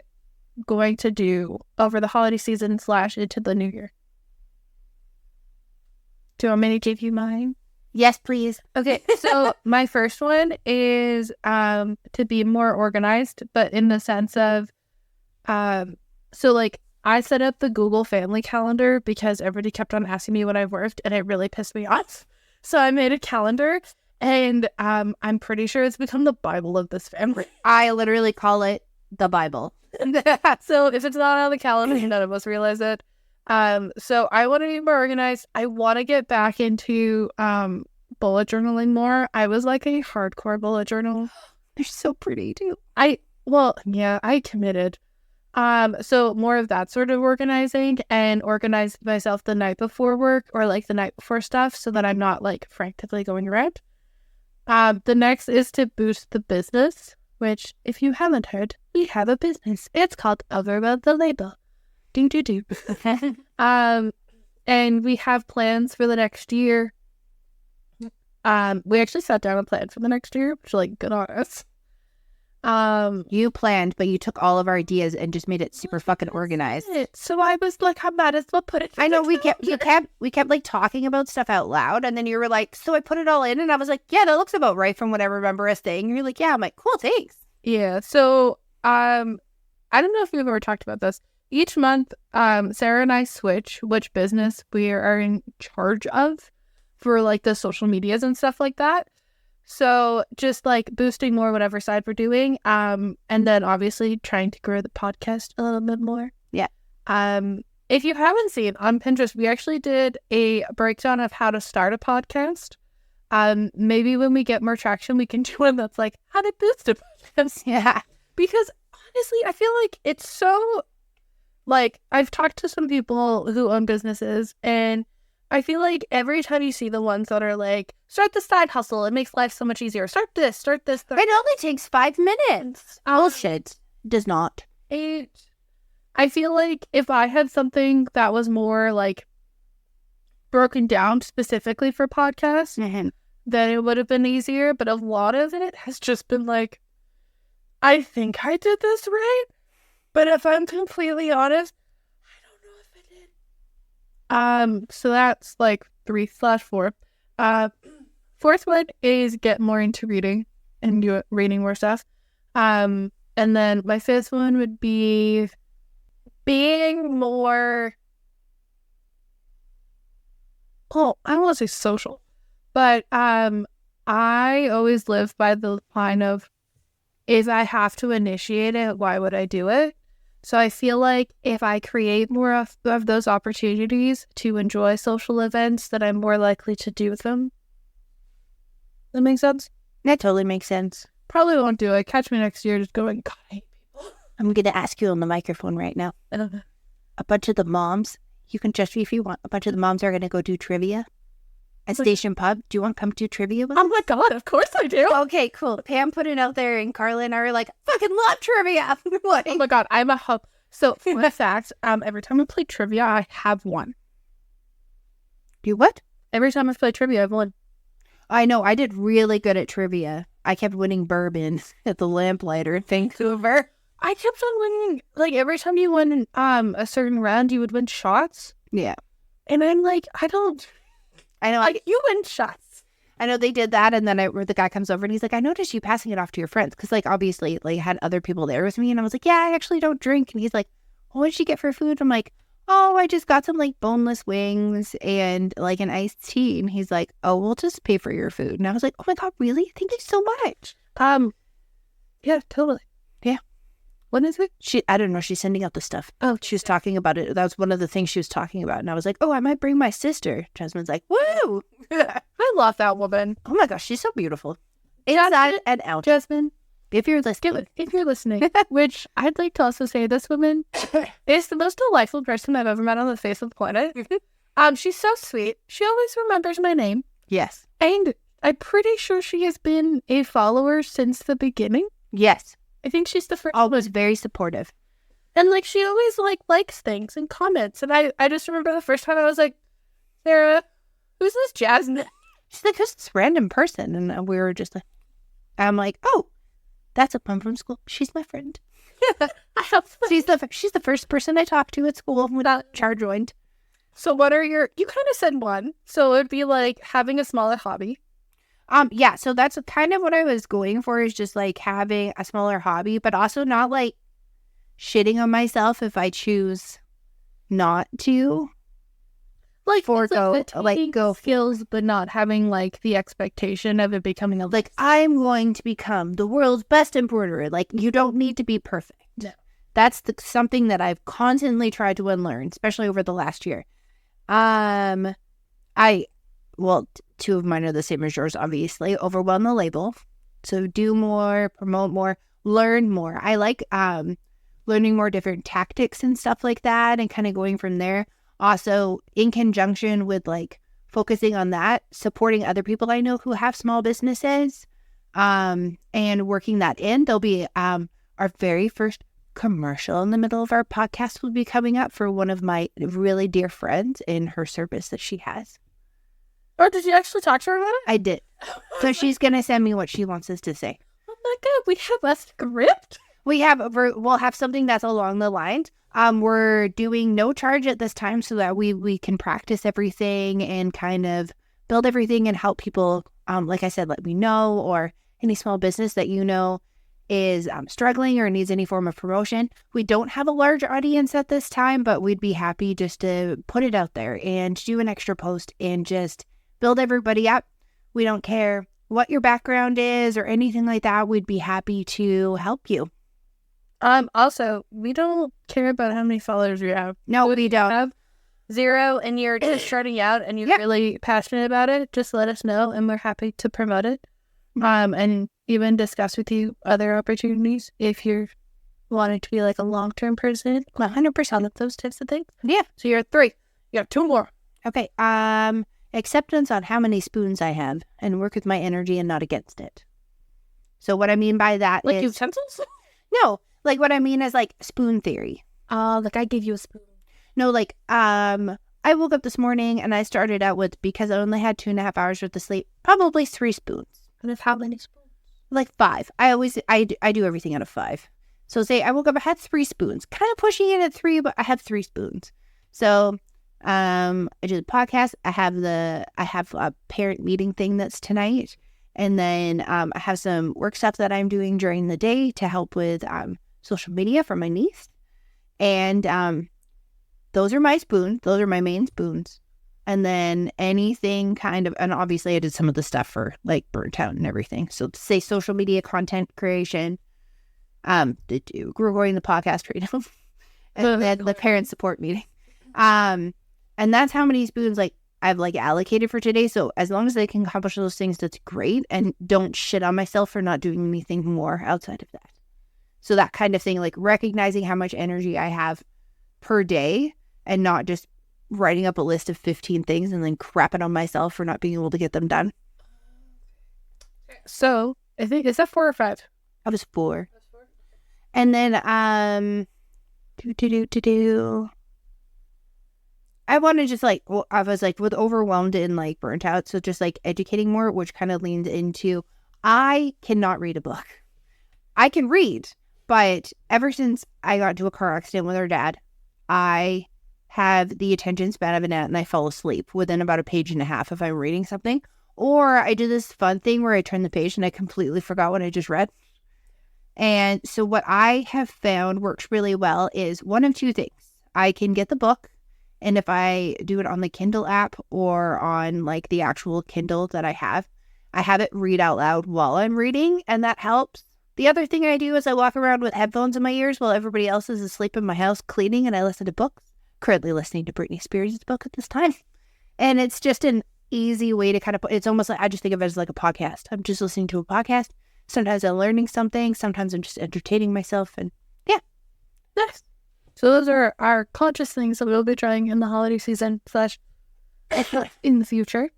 A: going to do over the holiday season / into the new year? Do you want me to give you mine?
B: Yes, please.
A: Okay, so my first one is to be more organized, but in the sense of, so like I set up the Google Family Calendar because everybody kept on asking me when I worked, and it really pissed me off. So I made a calendar, and I'm pretty sure it's become the Bible of this family.
B: I literally call it the Bible.
A: So if it's not on the calendar, none of us realize it. So I want to be more organized. I want to get back into bullet journaling more. I was like a hardcore bullet journal.
B: They're so pretty too.
A: I committed. So more of that sort of organizing, and organize myself the night before work or like the night before stuff so that I'm not like frantically going around. The next is to boost the business, which if you haven't heard, we have a business. It's called Unwrapped the Label. Ding doo doo. And we have plans for the next year. We actually sat down and planned for the next year, which like good on us.
B: You planned, but you took all of our ideas and just made it super fucking organized.
A: So I was like, I might as well put it.
B: I know we kept like talking about stuff out loud, and then you were like, so I put it all in, and I was like, yeah, that looks about right from what I remember us saying. And you're like, yeah. I'm like, cool, thanks.
A: Yeah. So I don't know if we've ever talked about this. Each month, Sarah and I switch which business we are in charge of for like the social medias and stuff like that. So just like boosting more whatever side we're doing. And then obviously trying to grow the podcast a little bit more.
B: Yeah.
A: If you haven't seen on Pinterest, we actually did a breakdown of how to start a podcast. Maybe when we get more traction, we can do one that's like how to boost a podcast.
B: Yeah.
A: Because honestly, I feel like it's so like I've talked to some people who own businesses, and I feel like every time you see the ones that are like, start the side hustle, it makes life so much easier. Start this.
B: It only takes 5 minutes. Bullshit. Does not.
A: I feel like if I had something that was more like broken down specifically for podcasts, then it would have been easier. But a lot of it has just been like, I think I did this right. But if I'm completely honest, I don't know if I did. So that's like 3/4. Fourth one is get more into reading and reading more stuff. And then my fifth one would be being more, I don't want to say social, but I always live by the line of, if I have to initiate it, why would I do it? So I feel like if I create more of those opportunities to enjoy social events, then I'm more likely to do them. That makes sense?
B: That totally makes sense.
A: Probably won't do it. Catch me next year just going, God, I hate people.
B: I'm going to ask you on the microphone right now. A bunch of the moms, you can judge me if you want, a bunch of the moms are going to go do trivia at Station Pub. Do you want to come do trivia with us?
A: Oh my God, of course I do.
B: Okay, cool. Pam put it out there and Carla and I are like, fucking love trivia. Like,
A: Oh my God, I'm a hub. So, fun fact, every time I play trivia, I have won.
B: you what?
A: Every time I've played trivia, I've won.
B: I know. I did really good at trivia. I kept winning bourbon at the Lamplighter in Vancouver.
A: I kept on winning. Like, every time you win a certain round, you would win shots.
B: Yeah.
A: And I'm like,
B: I know.
A: you win shots.
B: I know they did that, and then the guy comes over and he's like, I noticed you passing it off to your friends, because like obviously like I had other people there with me, and I was like, yeah, I actually don't drink, and he's like, well, what did you get for food? I'm like, oh, I just got some like boneless wings and like an iced tea, and he's like, oh, we'll just pay for your food, and I was like, oh my God, really? Thank you so much.
A: Yeah, totally.
B: Yeah.
A: When is it?
B: I don't know. She's sending out the stuff.
A: Oh,
B: she was talking about it. That was one of the things she was talking about. And I was like, oh, I might bring my sister. Jasmine's like, woo.
A: I love that woman.
B: Oh my gosh, she's so beautiful. Inside and out.
A: Jasmine,
B: if you're listening,
A: which I'd like to also say, this woman is the most delightful person I've ever met on the face of the planet. She's so sweet. She always remembers my name.
B: Yes.
A: And I'm pretty sure she has been a follower since the beginning.
B: Yes.
A: I think she's the first.
B: Always very supportive.
A: And like, she always like likes things and comments. And I just remember the first time I was like, Sarah, who's this Jasmine?
B: She's like, who's this random person? And we were just like, I'm like, oh, that's a bum from school. She's my friend. She's the first person I talked to at school without Char joined.
A: So what are you kind of said one. So it'd be like having a smaller hobby.
B: Yeah, so that's kind of what I was going for, is just like having a smaller hobby, but also not like shitting on myself if I choose not to.
A: Like,
B: go
A: skills, but not having like the expectation of it becoming
B: like, I'm going to become the world's best embroiderer. Like, you don't need to be perfect.
A: No.
B: That's something that I've constantly tried to unlearn, especially over the last year. Two of mine are the same as yours, obviously. Overwhelm the label. So do more, promote more, learn more. I like learning more different tactics and stuff like that, and kind of going from there. Also, in conjunction with like focusing on that, supporting other people I know who have small businesses, and working that in. There'll be our very first commercial in the middle of our podcast will be coming up for one of my really dear friends in her service that she has.
A: Oh, did you actually talk to her about it?
B: I did. So she's going to send me what she wants us to say.
A: Oh my God, we have a script?
B: We'll have something that's along the lines. We're doing no charge at this time so that we can practice everything and kind of build everything and help people. Like I said, let me know, or any small business that you know is struggling or needs any form of promotion. We don't have a large audience at this time, but we'd be happy just to put it out there and do an extra post and just build everybody up. We don't care what your background is or anything like that. We'd be happy to help you.
A: Also, we don't care about how many followers you have.
B: No, we don't.
A: Have 0 and you're just starting out and you're really passionate about it, just let us know and we're happy to promote it. And even discuss with you other opportunities if you're wanting to be like a long-term person.
B: 100%
A: of those types of things.
B: Yeah.
A: So you're at 3. You have 2 more.
B: Okay. Acceptance on how many spoons I have, and work with my energy and not against it. So what I mean by that
A: like
B: is...
A: utensils?
B: No. Like, what I mean is, like, spoon theory.
A: Like, I gave you a spoon.
B: No, like, I woke up this morning and I started out with, because I only had 2.5 hours worth of sleep, probably 3 spoons.
A: And of how many spoons?
B: Like 5. I do everything out of 5. So say I woke up, I had 3 spoons. Kind of pushing it at 3, but I have 3 spoons. So, I do the podcast. I have a parent meeting thing that's tonight. And then I have some work stuff that I'm doing during the day to help with social media for my niece. And those are my spoons. Those are my main spoons. And then anything kind of, and obviously I did some of the stuff for like burnt out and everything. So to say social media content creation, recording the podcast right now, and then the parent support meeting. And that's how many spoons like I've like allocated for today. So as long as I can accomplish those things, that's great. And don't shit on myself for not doing anything more outside of that. So that kind of thing, like recognizing how much energy I have per day and not just writing up a list of 15 things and then crapping on myself for not being able to get them done.
A: So I think, is that 4 or 5?
B: I was 4. And then I want to just like, well, I was like with overwhelmed and like burnt out. So just like educating more, which kind of leans into, I cannot read a book. I can read, but ever since I got into a car accident with our dad, I have the attention span of an ant and I fall asleep within about a page and a half if I'm reading something. Or I do this fun thing where I turn the page and I completely forgot what I just read. And so what I have found works really well is one of two things. I can get the book, and if I do it on the Kindle app or on like the actual Kindle that I have it read out loud while I'm reading, and that helps. The other thing I do is I walk around with headphones in my ears while everybody else is asleep in my house cleaning, and I listen to books. Currently listening to Britney Spears' book at this time. And it's just an easy way to kind of, it's almost like, I just think of it as like a podcast. I'm just listening to a podcast. Sometimes I'm learning something. Sometimes I'm just entertaining myself. And yeah.
A: Nice. So those are our conscious things that we'll be trying in the holiday season / in the future.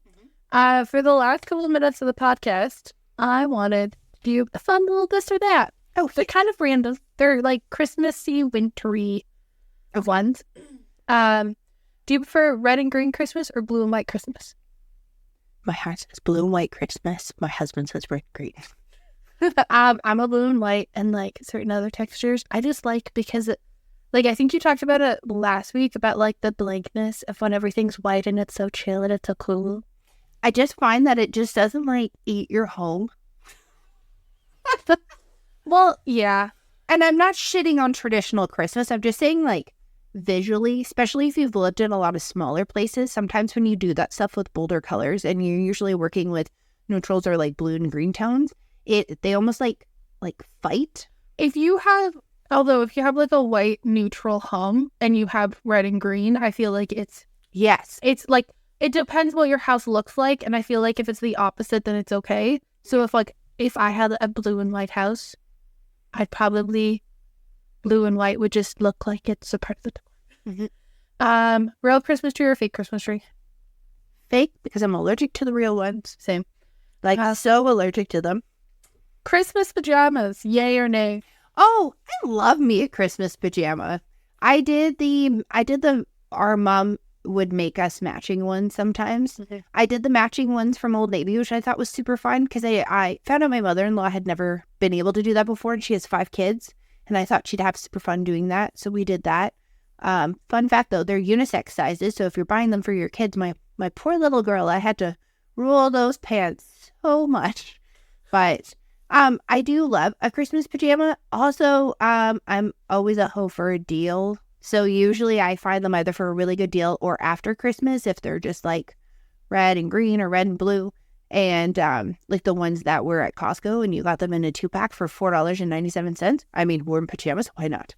A: For the last couple of minutes of the podcast, I wanted to do a fun little this or that. Oh, they're kind of random. They're like Christmassy, wintry ones. Do you prefer red and green Christmas or blue and white Christmas?
B: My heart says blue and white Christmas. My husband says red and green.
A: I'm a blue and white, and like certain other textures I just like because it, like I think you talked about it last week about like the blankness of when everything's white and it's so chill and it's so cool.
B: I just find that it just doesn't like eat your home.
A: Well, yeah.
B: And I'm not shitting on traditional Christmas. I'm just saying like visually, especially if you've lived in a lot of smaller places, sometimes when you do that stuff with bolder colors and you're usually working with neutrals or like blue and green tones, they almost like fight.
A: If you have like a white neutral home and you have red and green, I feel like it's like, it depends what your house looks like, and I feel like if it's the opposite, then it's okay. So if I had a blue and white house, I'd probably, blue and white would just look like it's a part of the decor.
B: Mm-hmm.
A: Real Christmas tree or fake Christmas tree?
B: Fake, because I'm allergic to the real ones.
A: Same.
B: Like, so allergic to them.
A: Christmas pajamas, yay or nay?
B: Oh, I love me a Christmas pajama. Our mom would make us matching ones sometimes. Mm-hmm. I did the matching ones from Old Navy, which I thought was super fun because I found out my mother-in-law had never been able to do that before, and she has 5 kids. And I thought she'd have super fun doing that. So we did that. Fun fact, though, they're unisex sizes. So if you're buying them for your kids, my poor little girl, I had to roll those pants so much. But I do love a Christmas pajama. Also, I'm always a hoe for a deal. So usually I find them either for a really good deal or after Christmas if they're just like red and green or red and blue. And like the ones that were at Costco and you got them in a 2-pack for $4.97. I mean, warm pajamas, why not?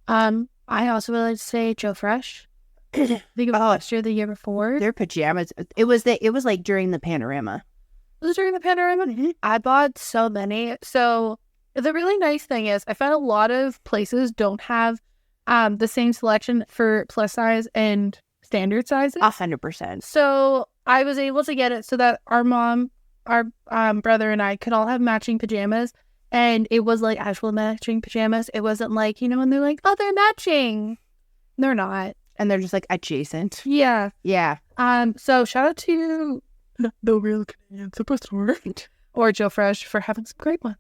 A: I also would like to say Joe Fresh. I think about last year, the year before.
B: Their pajamas, it was like during the panorama.
A: Was it during the panorama?
B: Mm-hmm.
A: I bought so many. So the really nice thing is I found a lot of places don't have the same selection for plus size and standard sizes.
B: 100%.
A: So I was able to get it so that our mom, our brother, and I could all have matching pajamas. And it was like actual matching pajamas. It wasn't like, when they're like, oh, they're matching. They're not.
B: And they're just like adjacent.
A: Yeah.
B: Yeah.
A: So shout out to the Real Canadian Superstore or Joe Fresh for having some great ones.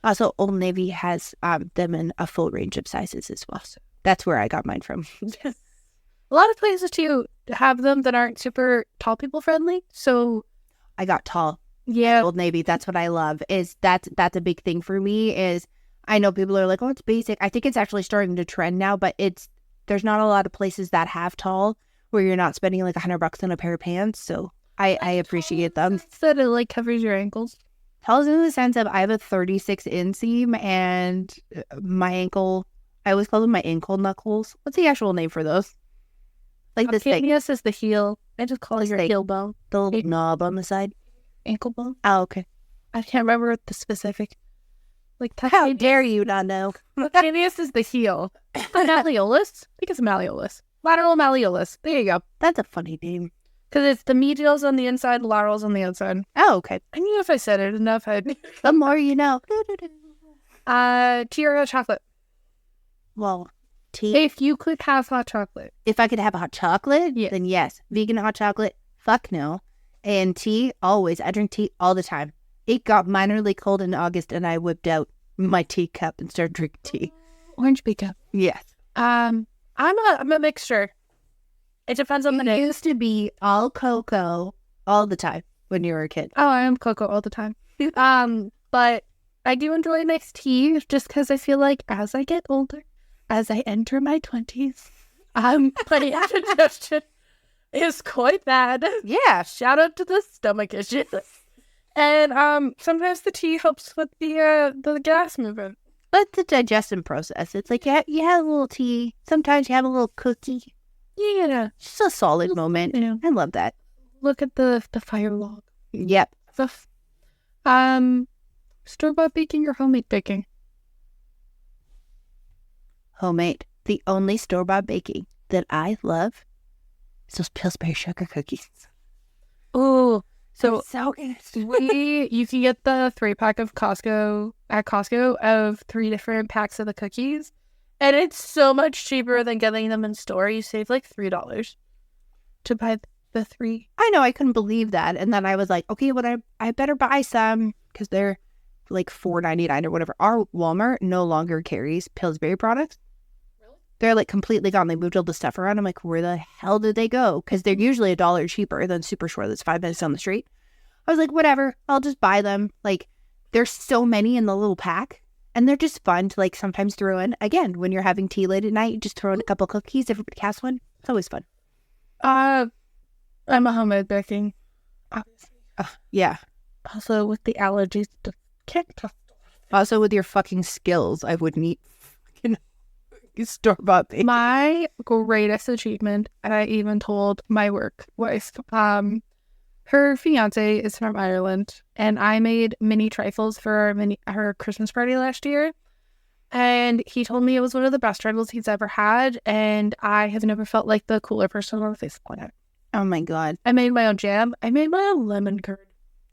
B: Also, Old Navy has them in a full range of sizes as well. So that's where I got mine from.
A: A lot of places too have them that aren't super tall people friendly. So
B: I got tall.
A: Yeah.
B: Old Navy. That's what I love. That's a big thing for me. Is I know people are like, oh, it's basic. I think it's actually starting to trend now, but there's not a lot of places that have tall where you're not spending like $100 on a pair of pants. So I appreciate them.
A: That it like covers your ankles.
B: Tells in the sense of I have a 36 inseam and my ankle. I always call them my ankle knuckles. What's the actual name for those? Like this thing.
A: Yes, is the heel. I just call it your heel bone.
B: The little knob on the side.
A: Ankle bone.
B: Oh, okay.
A: I can't remember the specific. Like
B: how dare you not know?
A: Tinius is the heel. Malleolus? I think it's malleolus. Lateral malleolus. There you go.
B: That's a funny name.
A: Because it's the medials on the inside, laterals on the outside.
B: Oh, okay.
A: I knew if I said it enough, I'd...
B: The more you know.
A: Tea or hot chocolate?
B: Well, tea.
A: If you could have hot chocolate.
B: If I could have hot chocolate, then yes. Vegan hot chocolate, fuck no. And tea, always. I drink tea all the time. It got minorly cold in August, and I whipped out my teacup and started drinking tea.
A: Orange big cup.
B: Yes.
A: I'm a mixture. It depends on the day.
B: It used to be all cocoa all the time when you were a kid.
A: Oh, I am cocoa all the time. But I do enjoy nice tea just because I feel like as I get older, as I enter my 20s, my indigestion is quite bad.
B: Yeah.
A: Shout out to the stomach issues. And sometimes the tea helps with the gas movement.
B: But the digestion process, it's like you have a little tea. Store-bought have a little cookie.
A: Yeah.
B: Just a solid moment.
A: You know,
B: I love that.
A: Look at the fire log.
B: Yep.
A: Store-bought baking or homemade baking?
B: Homemade. The only store-bought baking that I love is those Pillsbury sugar cookies.
A: Oh, so
B: good.
A: you can get the 3-pack of Costco of 3 different packs of the cookies, and it's so much cheaper than getting them in store. You save like $3 to buy the 3.
B: I know, I couldn't believe that, and then I was like, okay, well, I better buy some because they're like $4.99 or whatever. Our Walmart no longer carries Pillsbury products. Really? They're like completely gone. They moved all the stuff around. I'm like, where the hell did they go? Because they're usually $1 cheaper than Superstore that's 5 minutes down the street. I was like, whatever, I'll just buy them. Like, there's so many in the little pack, and they're just fun to like sometimes throw in. Again, when you're having tea late at night, you just throw in a couple cookies. Everybody has one. It's always fun.
A: I'm a homemade baking, obviously.
B: Yeah.
A: Also, with the allergies, can't trust.
B: Also, with your fucking skills, I wouldn't eat fucking store-bought baking.
A: My greatest achievement, and I even told my work wife, her fiance is from Ireland, and I made mini trifles for her Christmas party last year. And he told me it was one of the best trifles he's ever had, and I have never felt like the cooler person on the face of the planet.
B: Oh my god.
A: I made my own jam. I made my own lemon curd.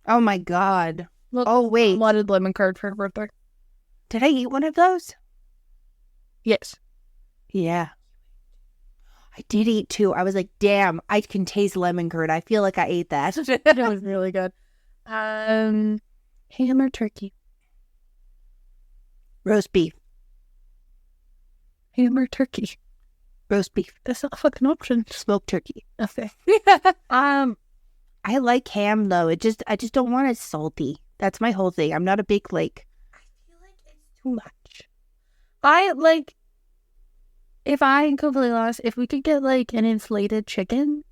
B: Oh my god.
A: Look,
B: oh wait.
A: Wanted lemon curd for her birthday.
B: Did I eat one of those?
A: Yes.
B: Yeah. I did eat 2. I was like, damn, I can taste lemon curd. I feel like I ate that.
A: It was really good. Ham or turkey?
B: Roast beef.
A: Ham or turkey?
B: Roast beef.
A: That's not a fucking option.
B: Smoked turkey.
A: Okay.
B: I like ham though. I just don't want it salty. That's my whole thing. I'm not a big like.
A: I feel like it's too much. I like. If I'm completely honest, if we could get like an inflated chicken,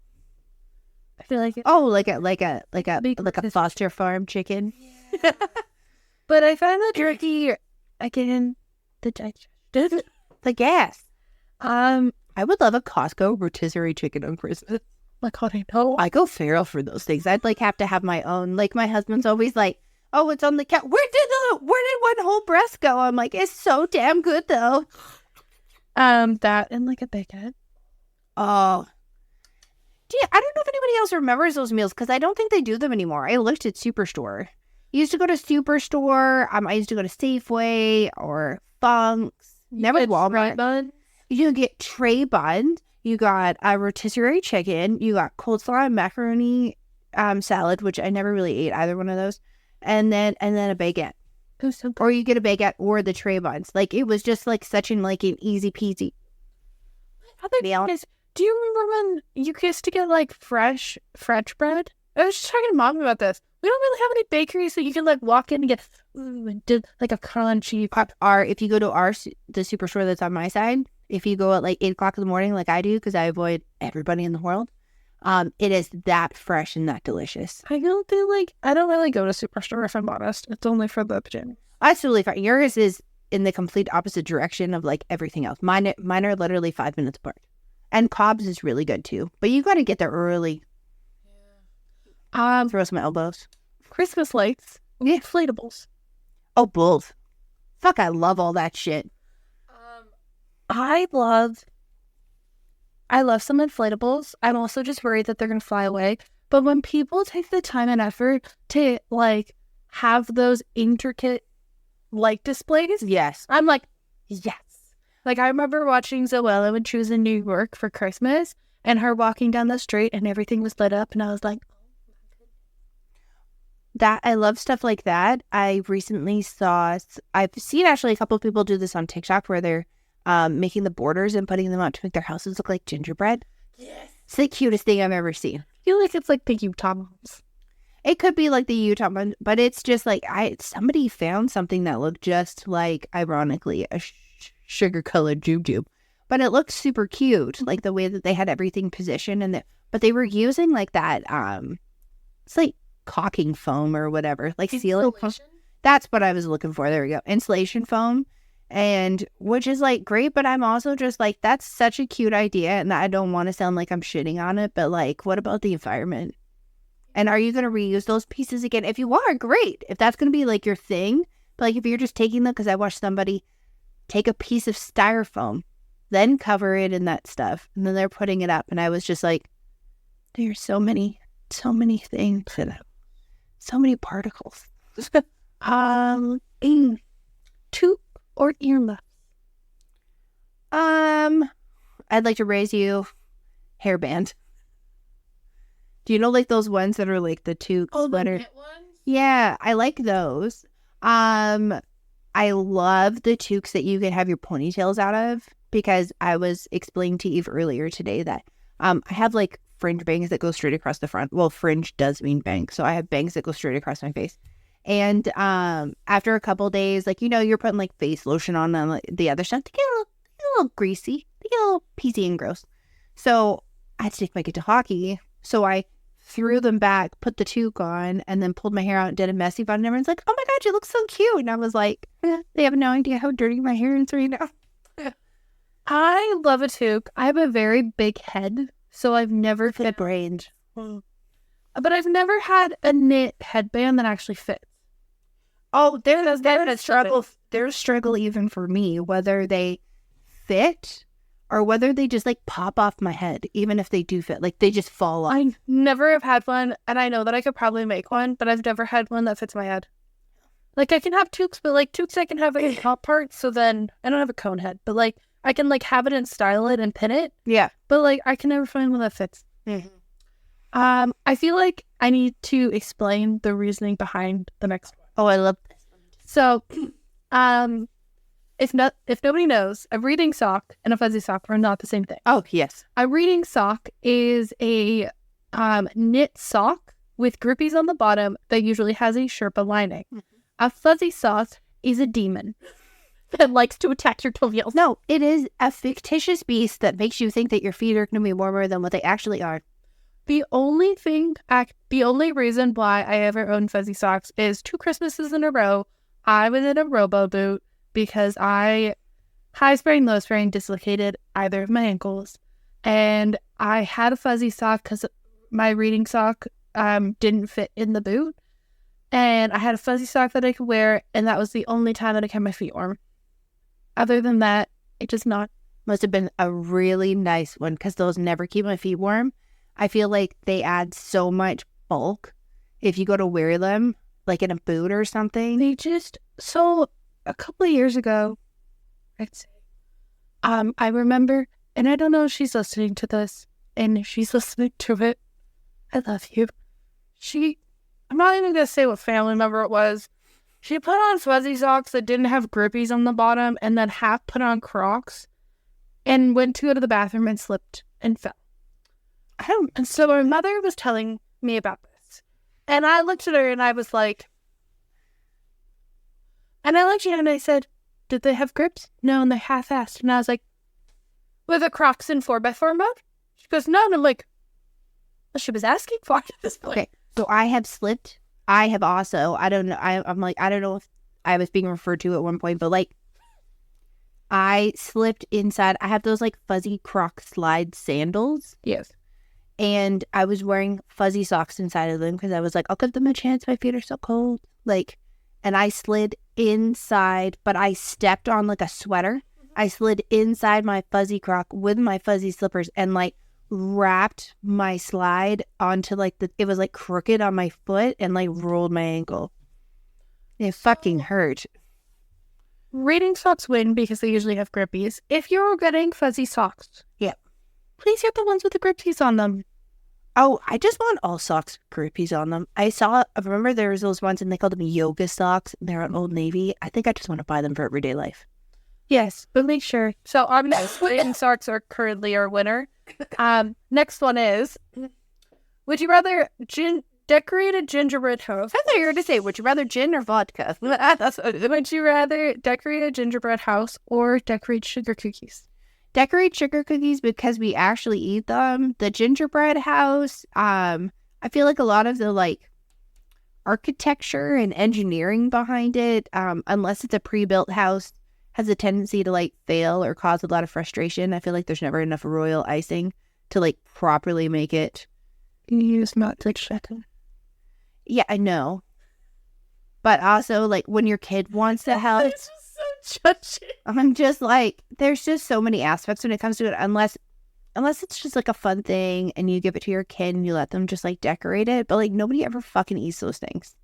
A: I feel like
B: like a Foster Farm chicken.
A: Yeah. But I find the turkey again the digestion,
B: the gas.
A: I
B: would love a Costco rotisserie chicken on Christmas.
A: Like how do you know?
B: I go feral for those things. I'd like have to have my own. Like my husband's always like, "Oh, it's on the couch. Where did one whole breast go?" I'm like, "It's so damn good though."
A: That and like a baguette.
B: Oh, yeah. I don't know if anybody else remembers those meals because I don't think they do them anymore. I looked at Superstore. I used to go to Superstore. I used to go to Safeway or Funk's. Never Walmart.
A: Bun.
B: You get tray buns. You got a rotisserie chicken. You got coleslaw and macaroni salad, which I never really ate either one of those. And then a baguette.
A: So
B: or you get a baguette or the tray buns. Like it was just like such an easy peasy.
A: Other thing is, do you remember when you used to get like fresh bread I was just talking to Mom about this. We don't really have any bakeries that you can like walk in and get like a crunchy.
B: If you go to the superstore that's on my side, if you go at like 8 o'clock in the morning, like I do, because I avoid everybody in the world, it is that fresh and that delicious.
A: I don't really go to superstore if I'm honest. It's only for the pajamas.
B: That's totally fine. Yours is in the complete opposite direction of like everything else. Mine are literally 5 minutes apart. And Cobb's is really good too, but you got to get there early. Throw some elbows.
A: Christmas lights. Yeah, inflatables.
B: Oh, both. Fuck, I love all that shit.
A: I love some inflatables. I'm also just worried that they're gonna fly away. But when people take the time and effort to like have those intricate light displays,
B: yes,
A: I'm like, yes. Like I remember watching Zoella when she was in New York for Christmas, and her walking down the street and everything was lit up, and I was like,
B: that I love stuff like that. I've seen actually a couple of people do this on TikTok where they're making the borders and putting them out to make their houses look like gingerbread.
A: Yes.
B: It's the cutest thing I've ever seen.
A: I feel like it's like the Utah moms.
B: It could be like the Utah one, but it's just like somebody found something that looked just like, ironically, a sugar-colored jube. But it looked super cute, like the way that they had everything positioned, but they were using like that, it's like caulking foam or whatever, like sealing foam. That's what I was looking for. There we go. Insulation foam, and which is like great, but I'm also just like, that's such a cute idea, and I don't want to sound like I'm shitting on it, but like, what about the environment? And are you going to reuse those pieces again? If you are, great. If that's going to be like your thing, but like if you're just taking them, because I watched somebody take a piece of styrofoam, then cover it in that stuff, and then they're putting it up, and I was just like, there's so many things in it. So many particles.
A: Toque or earmuffs?
B: I'd like to raise you hairband. Do you know like those ones that are like the toque sweater?
A: The ones?
B: Yeah, I like those. I love the toques that you can have your ponytails out of, because I was explaining to Eve earlier today that I have like fringe bangs that go straight across the front. Well, fringe does mean bangs. So I have bangs that go straight across my face. And after a couple days, like, you're putting like face lotion on and like, the other stuff, they get a little greasy. They get a little peasy and gross. So I had to take my kid to hockey. So I threw them back, put the toque on, and then pulled my hair out and did a messy bun. And everyone's like, oh my God, you look so cute. And I was like, they have no idea how dirty my hair is right now.
A: I love a toque. I have a very big head, so I've never
B: fit brained.
A: But I've never had a knit headband that actually fits.
B: Oh, there's a struggle. There's struggle even for me, whether they fit or whether they just like pop off my head, even if they do fit, like they just fall off.
A: I never have had one, and I know that I could probably make one, but I've never had one that fits my head. Like I can have toques, but like toques I can have a top part, so then I don't have a cone head, but like I can like have it and style it and pin it.
B: Yeah.
A: But like I can never find one that fits.
B: Mm-hmm.
A: I feel like I need to explain the reasoning behind the next one.
B: Oh, I love this one.
A: So, if nobody knows, a reading sock and a fuzzy sock are not the same thing.
B: Oh, yes.
A: A reading sock is a knit sock with grippies on the bottom that usually has a Sherpa lining. Mm-hmm. A fuzzy sock is a demon that likes to attack your toenails.
B: No, it is a fictitious beast that makes you think that your feet are going to be warmer than what they actually are.
A: The only reason why I ever owned fuzzy socks is 2 Christmases in a row, I was in a robo boot because I high sprained, low sprained, dislocated either of my ankles. And I had a fuzzy sock because my reading sock didn't fit in the boot. And I had a fuzzy sock that I could wear, and that was the only time that I kept my feet warm. Other than that, it does not.
B: Must have been a really nice one, because those never keep my feet warm. I feel like they add so much bulk if you go to wear them, like in a boot or something.
A: So a couple of years ago, I'd say, I remember, and I don't know if she's listening to this, and if she's listening to it, I love you. I'm not even going to say what family member it was. She put on fuzzy socks that didn't have grippies on the bottom, and then half put on Crocs, and went to go to the bathroom and slipped and fell. And so my mother was telling me about this. And I looked at her and I was like, and I looked at her and I said, did they have grips? No, and they half-assed. And I was like, were the Crocs in 4x4 mode? She goes, no. And I'm like, well, she was asking for it at this point.
B: Okay, so I have slipped. I have also, I don't know, I'm like, I don't know if I was being referred to at one point, but like, I slipped inside. I have those like fuzzy Croc slide sandals.
A: Yes.
B: And I was wearing fuzzy socks inside of them because I was like, I'll give them a chance. My feet are so cold. Like, and I slid inside, but I stepped on like a sweater. I slid inside my fuzzy Croc with my fuzzy slippers and like wrapped my slide onto like it was like crooked on my foot and like rolled my ankle. It fucking hurt.
A: Reading socks win because they usually have grippies. If you're getting fuzzy socks, please get the ones with the grippies on them.
B: Oh, I just want all socks with grippies on them. I remember there was those ones and they called them yoga socks. They're at Old Navy. I think I just want to buy them for everyday life.
A: Yes, but make sure. So our next reading socks are currently our winner. Next one is, would you rather decorate a gingerbread house?
B: I thought you were going to say, would you rather gin or vodka?
A: Would you rather decorate a gingerbread house or decorate sugar cookies?
B: Decorate sugar cookies because we actually eat them. The gingerbread house, I feel like a lot of the like architecture and engineering behind it, unless it's a pre-built house, has a tendency to like fail or cause a lot of frustration. I feel like there's never enough royal icing to like properly make it.
A: You use not like shit.
B: Yeah, I know. But also like when your kid wants to help.
A: It's just so judgy.
B: I'm just like, there's just so many aspects when it comes to it, unless it's just like a fun thing and you give it to your kid and you let them just like decorate it. But like nobody ever fucking eats those things.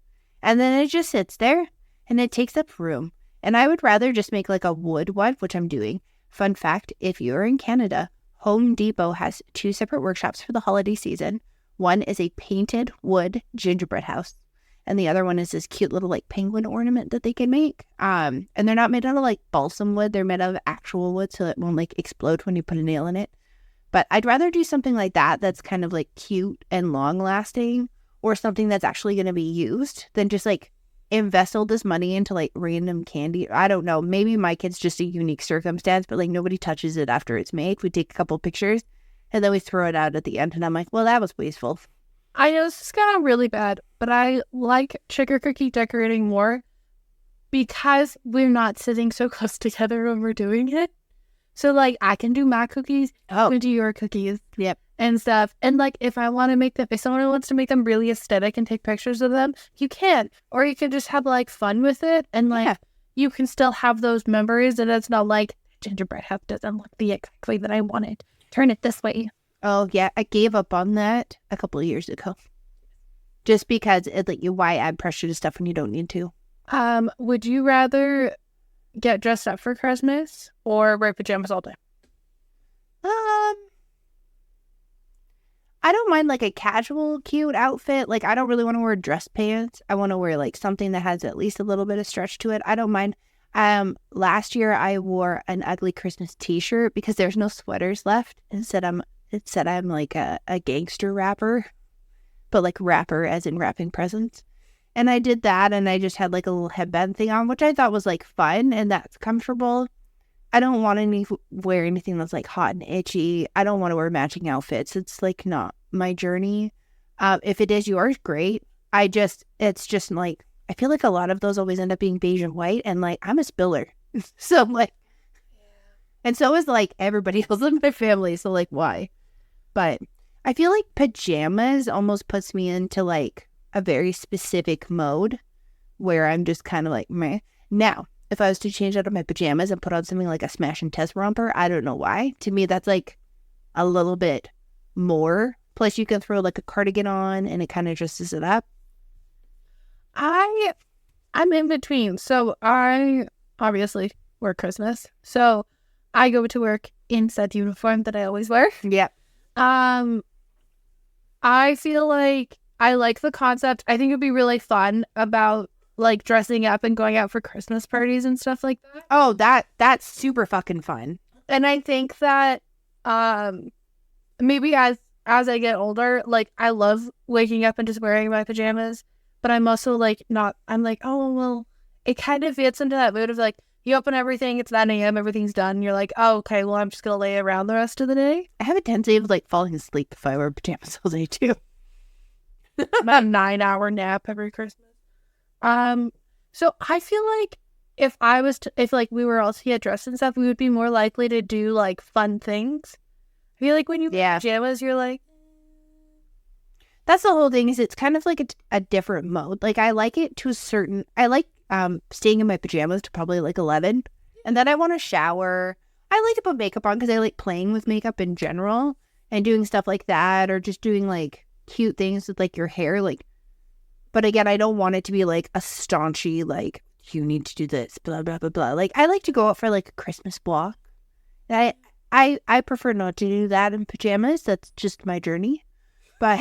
B: And then it just sits there and it takes up room. And I would rather just make like a wood one, which I'm doing. Fun fact, if you're in Canada, Home Depot has 2 separate workshops for the holiday season. One is a painted wood gingerbread house. And the other one is this cute little like penguin ornament that they can make. And they're not made out of like balsam wood. They're made out of actual wood so it won't like explode when you put a nail in it. But I'd rather do something like that that's kind of like cute and long lasting, or something that's actually going to be used, than just like invest all this money into like random candy. I don't know. Maybe my kid's just a unique circumstance, but like nobody touches it after it's made. We take a couple pictures and then we throw it out at the end. And I'm like, well, that was wasteful.
A: I know this is kind of really bad, but I like sugar cookie decorating more because we're not sitting so close together when we're doing it. So like I can do my cookies, you can do your cookies.
B: Yep.
A: And stuff. And like if I want to make them, if someone wants to make them really aesthetic and take pictures of them, you can. Or you can just have like fun with it and like you can still have those memories, and it's not like gingerbread house doesn't look the exact way that I wanted. Turn it this way.
B: Oh yeah, I gave up on that a couple of years ago. Just because it like why add pressure to stuff when you don't need to.
A: Would you rather get dressed up for Christmas or wear pajamas all day?
B: I don't mind like a casual cute outfit. Like I don't really want to wear dress pants. I want to wear like something that has at least a little bit of stretch to it. I don't mind. Last year I wore an ugly Christmas t-shirt because there's no sweaters left. Instead I'm like a gangster rapper, but like rapper as in wrapping presents. And I did that, and I just had like a little headband thing on, which I thought was like fun and that's comfortable. I don't want to wear anything that's like hot and itchy. I don't want to wear matching outfits. It's like not my journey. If it is yours, great. It's just like, I feel like a lot of those always end up being beige and white, and like I'm a spiller. So I'm like, and so is like everybody else in my family. So like, why? But I feel like pajamas almost puts me into like a very specific mode where I'm just kind of like, meh. Now, if I was to change out of my pajamas and put on something like a smash and test romper, I don't know why. To me, that's like a little bit more. Plus, you can throw like a cardigan on and it kind of dresses it up.
A: I'm in between. So I obviously work Christmas. So I go to work in said uniform that I always wear.
B: Yep.
A: I feel like I like the concept. I think it'd be really fun about like dressing up and going out for Christmas parties and stuff like that.
B: Oh, that's super fucking fun.
A: And I think that maybe as as I get older, like, I love waking up and just wearing my pajamas, but I'm also, like, not, I'm like, oh, well, it kind of gets into that mood of, like, you open everything, it's 9 a.m., everything's done, you're like, oh, okay, well, I'm just gonna lay around the rest of the day.
B: I have a tendency of, like, falling asleep if I wear pajamas all day, too.
A: About a 9-hour nap every Christmas. So I feel like if like, we were all to get dressed and stuff, we would be more likely to do, like, fun things. I feel like when you wear pajamas, you're like...
B: That's the whole thing, is it's kind of like a different mode. Like, I like it to a certain... I like staying in my pajamas to probably, like, 11. And then I want to shower. I like to put makeup on because I like playing with makeup in general and doing stuff like that, or just doing, like, cute things with, like, your hair. Like, but again, I don't want it to be, like, a staunchy, like, you need to do this, blah, blah, blah, blah. Like, I like to go out for, like, a Christmas walk. And I prefer not to do that in pajamas. That's just my journey. But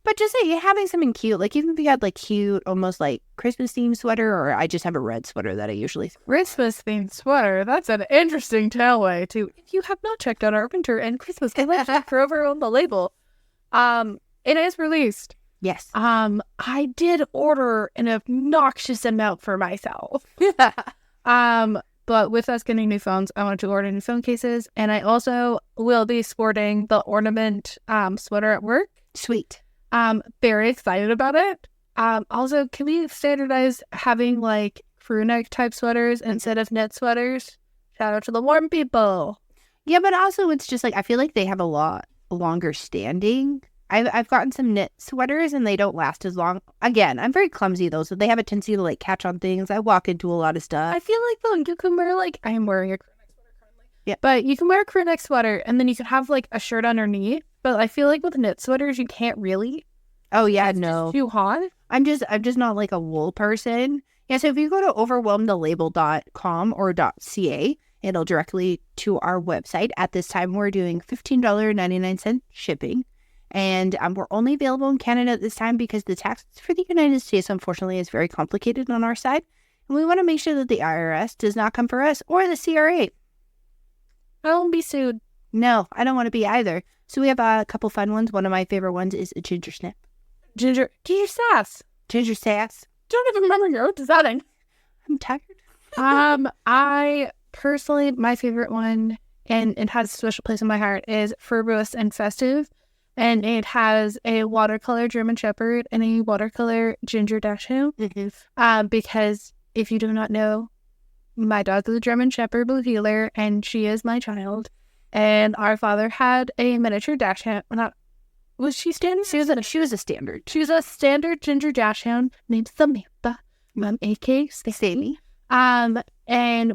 B: but just say having something cute, like even if you had like cute, almost like Christmas themed sweater, or I just have a red sweater that I usually
A: Christmas themed sweater. That's an interesting tailway too. If you have not checked out our winter and Christmas collection for over on the label, it is released.
B: Yes.
A: I did order an obnoxious amount for myself. But with us getting new phones, I wanted to order new phone cases, and I also will be sporting the ornament sweater at work.
B: Sweet.
A: Very excited about it. Also, can we standardize having like crew neck type sweaters instead of knit sweaters? Shout out to the warm people.
B: Yeah, but also it's just like, I feel like they have a lot longer standing. I've gotten some knit sweaters and they don't last as long. Again, I'm very clumsy though, so they have a tendency to like catch on things. I walk into a lot of stuff.
A: I feel like though you can wear like, I am wearing a crew neck sweater currently.
B: Yeah.
A: But you can wear a crew neck sweater and then you can have like a shirt underneath. But I feel like with knit sweaters you can't really.
B: Oh yeah,
A: it's
B: no.
A: Just too hot.
B: I'm just not like a wool person. Yeah, so if you go to overwhelmedthelabel.com or .ca, it'll directly to our website. At this time, we're doing $15.99 shipping. And we're only available in Canada at this time because the taxes for the United States, unfortunately, is very complicated on our side. And we want to make sure that the IRS does not come for us or the CRA.
A: I won't be sued.
B: No, I don't want to be either. So we have a couple fun ones. One of my favorite ones is a ginger snip.
A: Ginger sass.
B: Ginger sass.
A: Don't even remember your own design.
B: I'm tired.
A: I personally, my favorite one, and it has a special place in my heart, is Fervous and Festive. And it has a watercolor German Shepherd and a watercolor Ginger Dachshund.
B: Mm-hmm.
A: Because if you do not know, my dog is a German Shepherd Blue Heeler, and she is my child. And our father had a miniature Dachshund. Was she standard?
B: She was a standard.
A: She was a standard Ginger Dachshund named Samantha, a.k.a. Stacy. And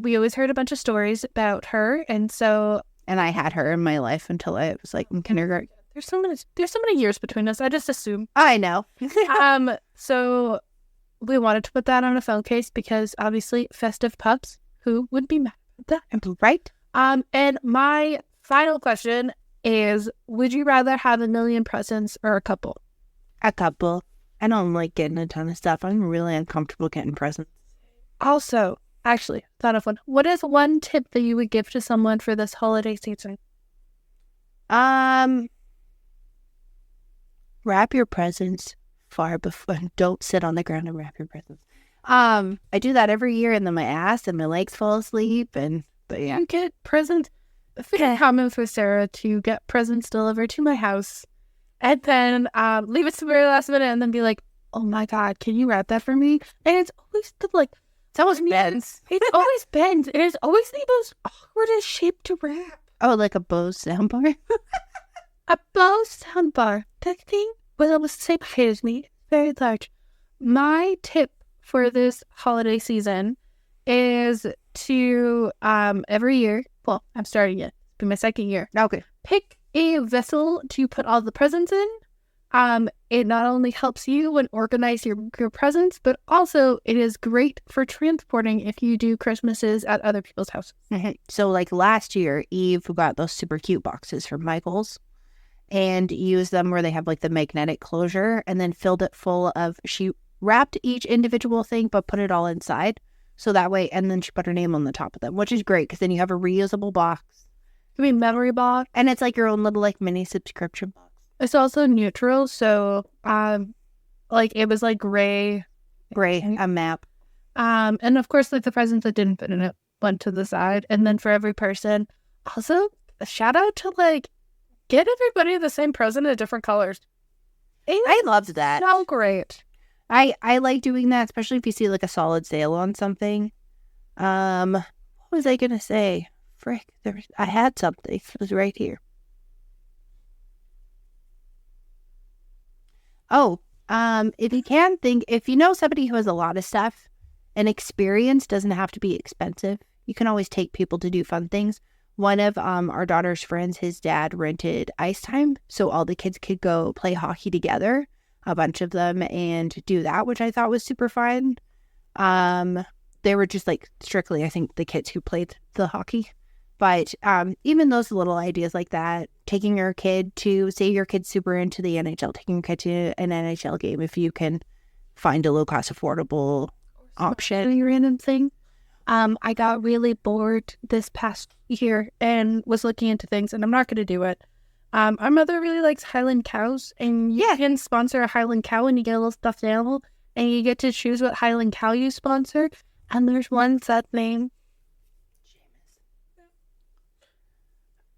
A: we always heard a bunch of stories about her, and so...
B: And I had her in my life until I was like in kindergarten.
A: There's so many years between us. I just assume.
B: I know.
A: So we wanted to put that on a phone case because obviously festive pups. Who would be mad at that?
B: Right.
A: And my final question is: would you rather have a million presents or a couple?
B: A couple. I don't like getting a ton of stuff. I'm really uncomfortable getting presents.
A: Also, actually, thought of one. What is one tip that you would give to someone for this holiday season?
B: Wrap your presents far before. Don't sit on the ground and wrap your presents. I do that every year, and then my ass and my legs fall asleep. But yeah,
A: you get presents. It's very common for Sarah to get presents delivered to my house, and then leave it to the very last minute, and then be like, "Oh my God, can you wrap that for me?" And it's always
B: it's always bends.
A: It's always bends. It is always the most awkwardest shape to wrap.
B: Oh, like a Bose soundbar.
A: A Bose soundbar. That thing was almost the same height as me. Very large. My tip for this holiday season is to every year. Well, I'm starting it. It's been my second year.
B: Okay.
A: Pick a vessel to put all the presents in. It not only helps you when organize your presents, but also it is great for transporting if you do Christmases at other people's houses.
B: Mm-hmm. So like last year, Eve got those super cute boxes from Michael's and used them where they have like the magnetic closure, and then filled it full of, she wrapped each individual thing, but put it all inside. So that way, and then she put her name on the top of them, which is great because then you have a reusable box.
A: could be memory box.
B: And it's like your own little like mini subscription box.
A: It's also neutral, so like it was like gray,
B: a map.
A: And of course, like the presents that didn't fit in it went to the side, and then for every person, also a shout out to like get everybody the same present in different colors.
B: I loved that.
A: So great.
B: I like doing that, especially if you see like a solid sale on something. What was I gonna say? Frick, I had something. It was right here. Oh, if you know somebody who has a lot of stuff, an experience doesn't have to be expensive. You can always take people to do fun things. One of our daughter's friends, his dad rented ice time, so all the kids could go play hockey together, a bunch of them, and do that, which I thought was super fun. They were just like strictly, I think, the kids who played the hockey. But even those little ideas like that, taking your kid to, say your kid's super into the NHL, taking your kid to an NHL game if you can find a low-cost, affordable option.
A: A random thing. I got really bored this past year and was looking into things, and I'm not going to do it. Our mother really likes Highland cows, and you can sponsor a Highland cow, and you get a little stuffed animal, and you get to choose what Highland cow you sponsor. And there's one set name.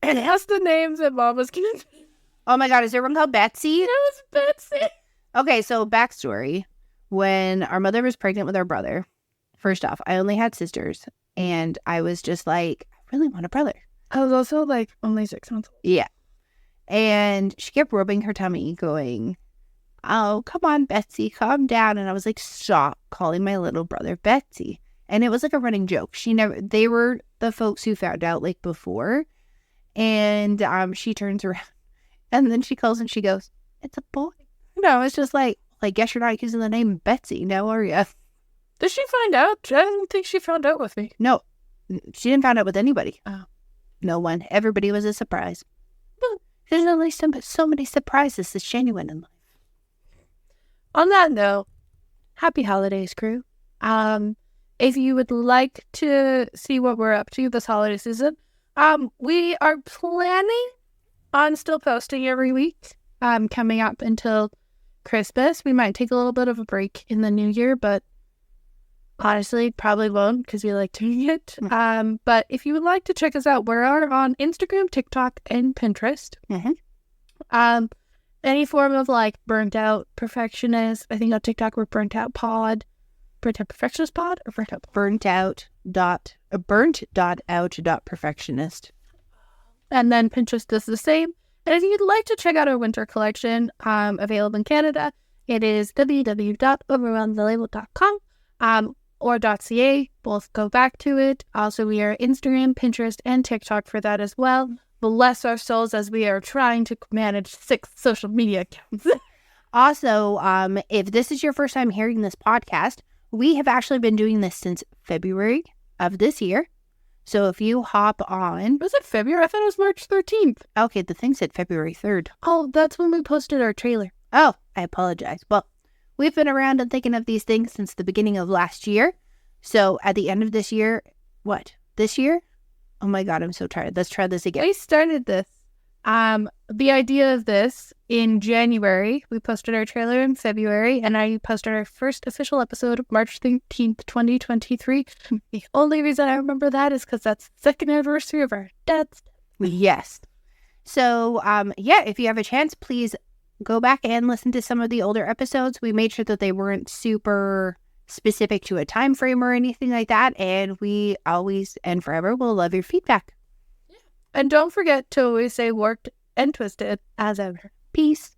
A: And it has the names that Mom was going to.
B: Oh my God, is there one called Betsy?
A: It was Betsy.
B: Okay, so backstory. When our mother was pregnant with our brother, first off, I only had sisters, and I was just like, I really want a brother.
A: I was also like only 6 months old.
B: Yeah. And she kept rubbing her tummy, going, oh, come on, Betsy, calm down. And I was like, stop calling my little brother Betsy. And it was like a running joke. They were the folks who found out like before. And she turns around and then she calls and she goes, it's a boy. No, it's just like, guess you're not using the name Betsy now, are you?
A: Did she find out? I didn't think she found out with me.
B: No, she didn't find out with anybody.
A: Oh.
B: No one. Everybody was a surprise. There's only so many surprises that's genuine in life.
A: On that note, happy holidays, crew. If you would like to see what we're up to this holiday season, we are planning on still posting every week, coming up until Christmas. We might take a little bit of a break in the new year, but honestly, probably won't because we like doing it. But if you would like to check us out, we're on Instagram, TikTok, and Pinterest.
B: Mm-hmm.
A: Any form of like burnt out perfectionist. I think on TikTok we're burnt out perfectionist pod, or
B: burnt out perfectionist.
A: And then Pinterest does the same. And if you'd like to check out our winter collection, available in Canada, it is www.overwhelmedthelabel.com or .ca. Both go back to it. Also, we are Instagram, Pinterest, and TikTok for that as well. Bless our souls as we are trying to manage 6 social media accounts.
B: Also, if this is your first time hearing this podcast, we have actually been doing this since February of this year. So if you hop on...
A: Was it February? I thought it was March 13th.
B: Okay, the thing said February 3rd.
A: Oh, that's when we posted our trailer.
B: Oh, I apologize. Well, we've been around and thinking of these things since the beginning of last year. So at the end of this year... What? This year? Oh my God, I'm so tired. Let's try this again.
A: I started this. The idea of this in January. We posted our trailer in February, and I posted our first official episode March 13th, 2023. The only reason I remember that is because that's the second anniversary of our dad's death.
B: Yes. So, if you have a chance, please go back and listen to some of the older episodes. We made sure that they weren't super specific to a time frame or anything like that, and we always and forever will love your feedback.
A: And don't forget to always say warped and twisted as ever.
B: Peace.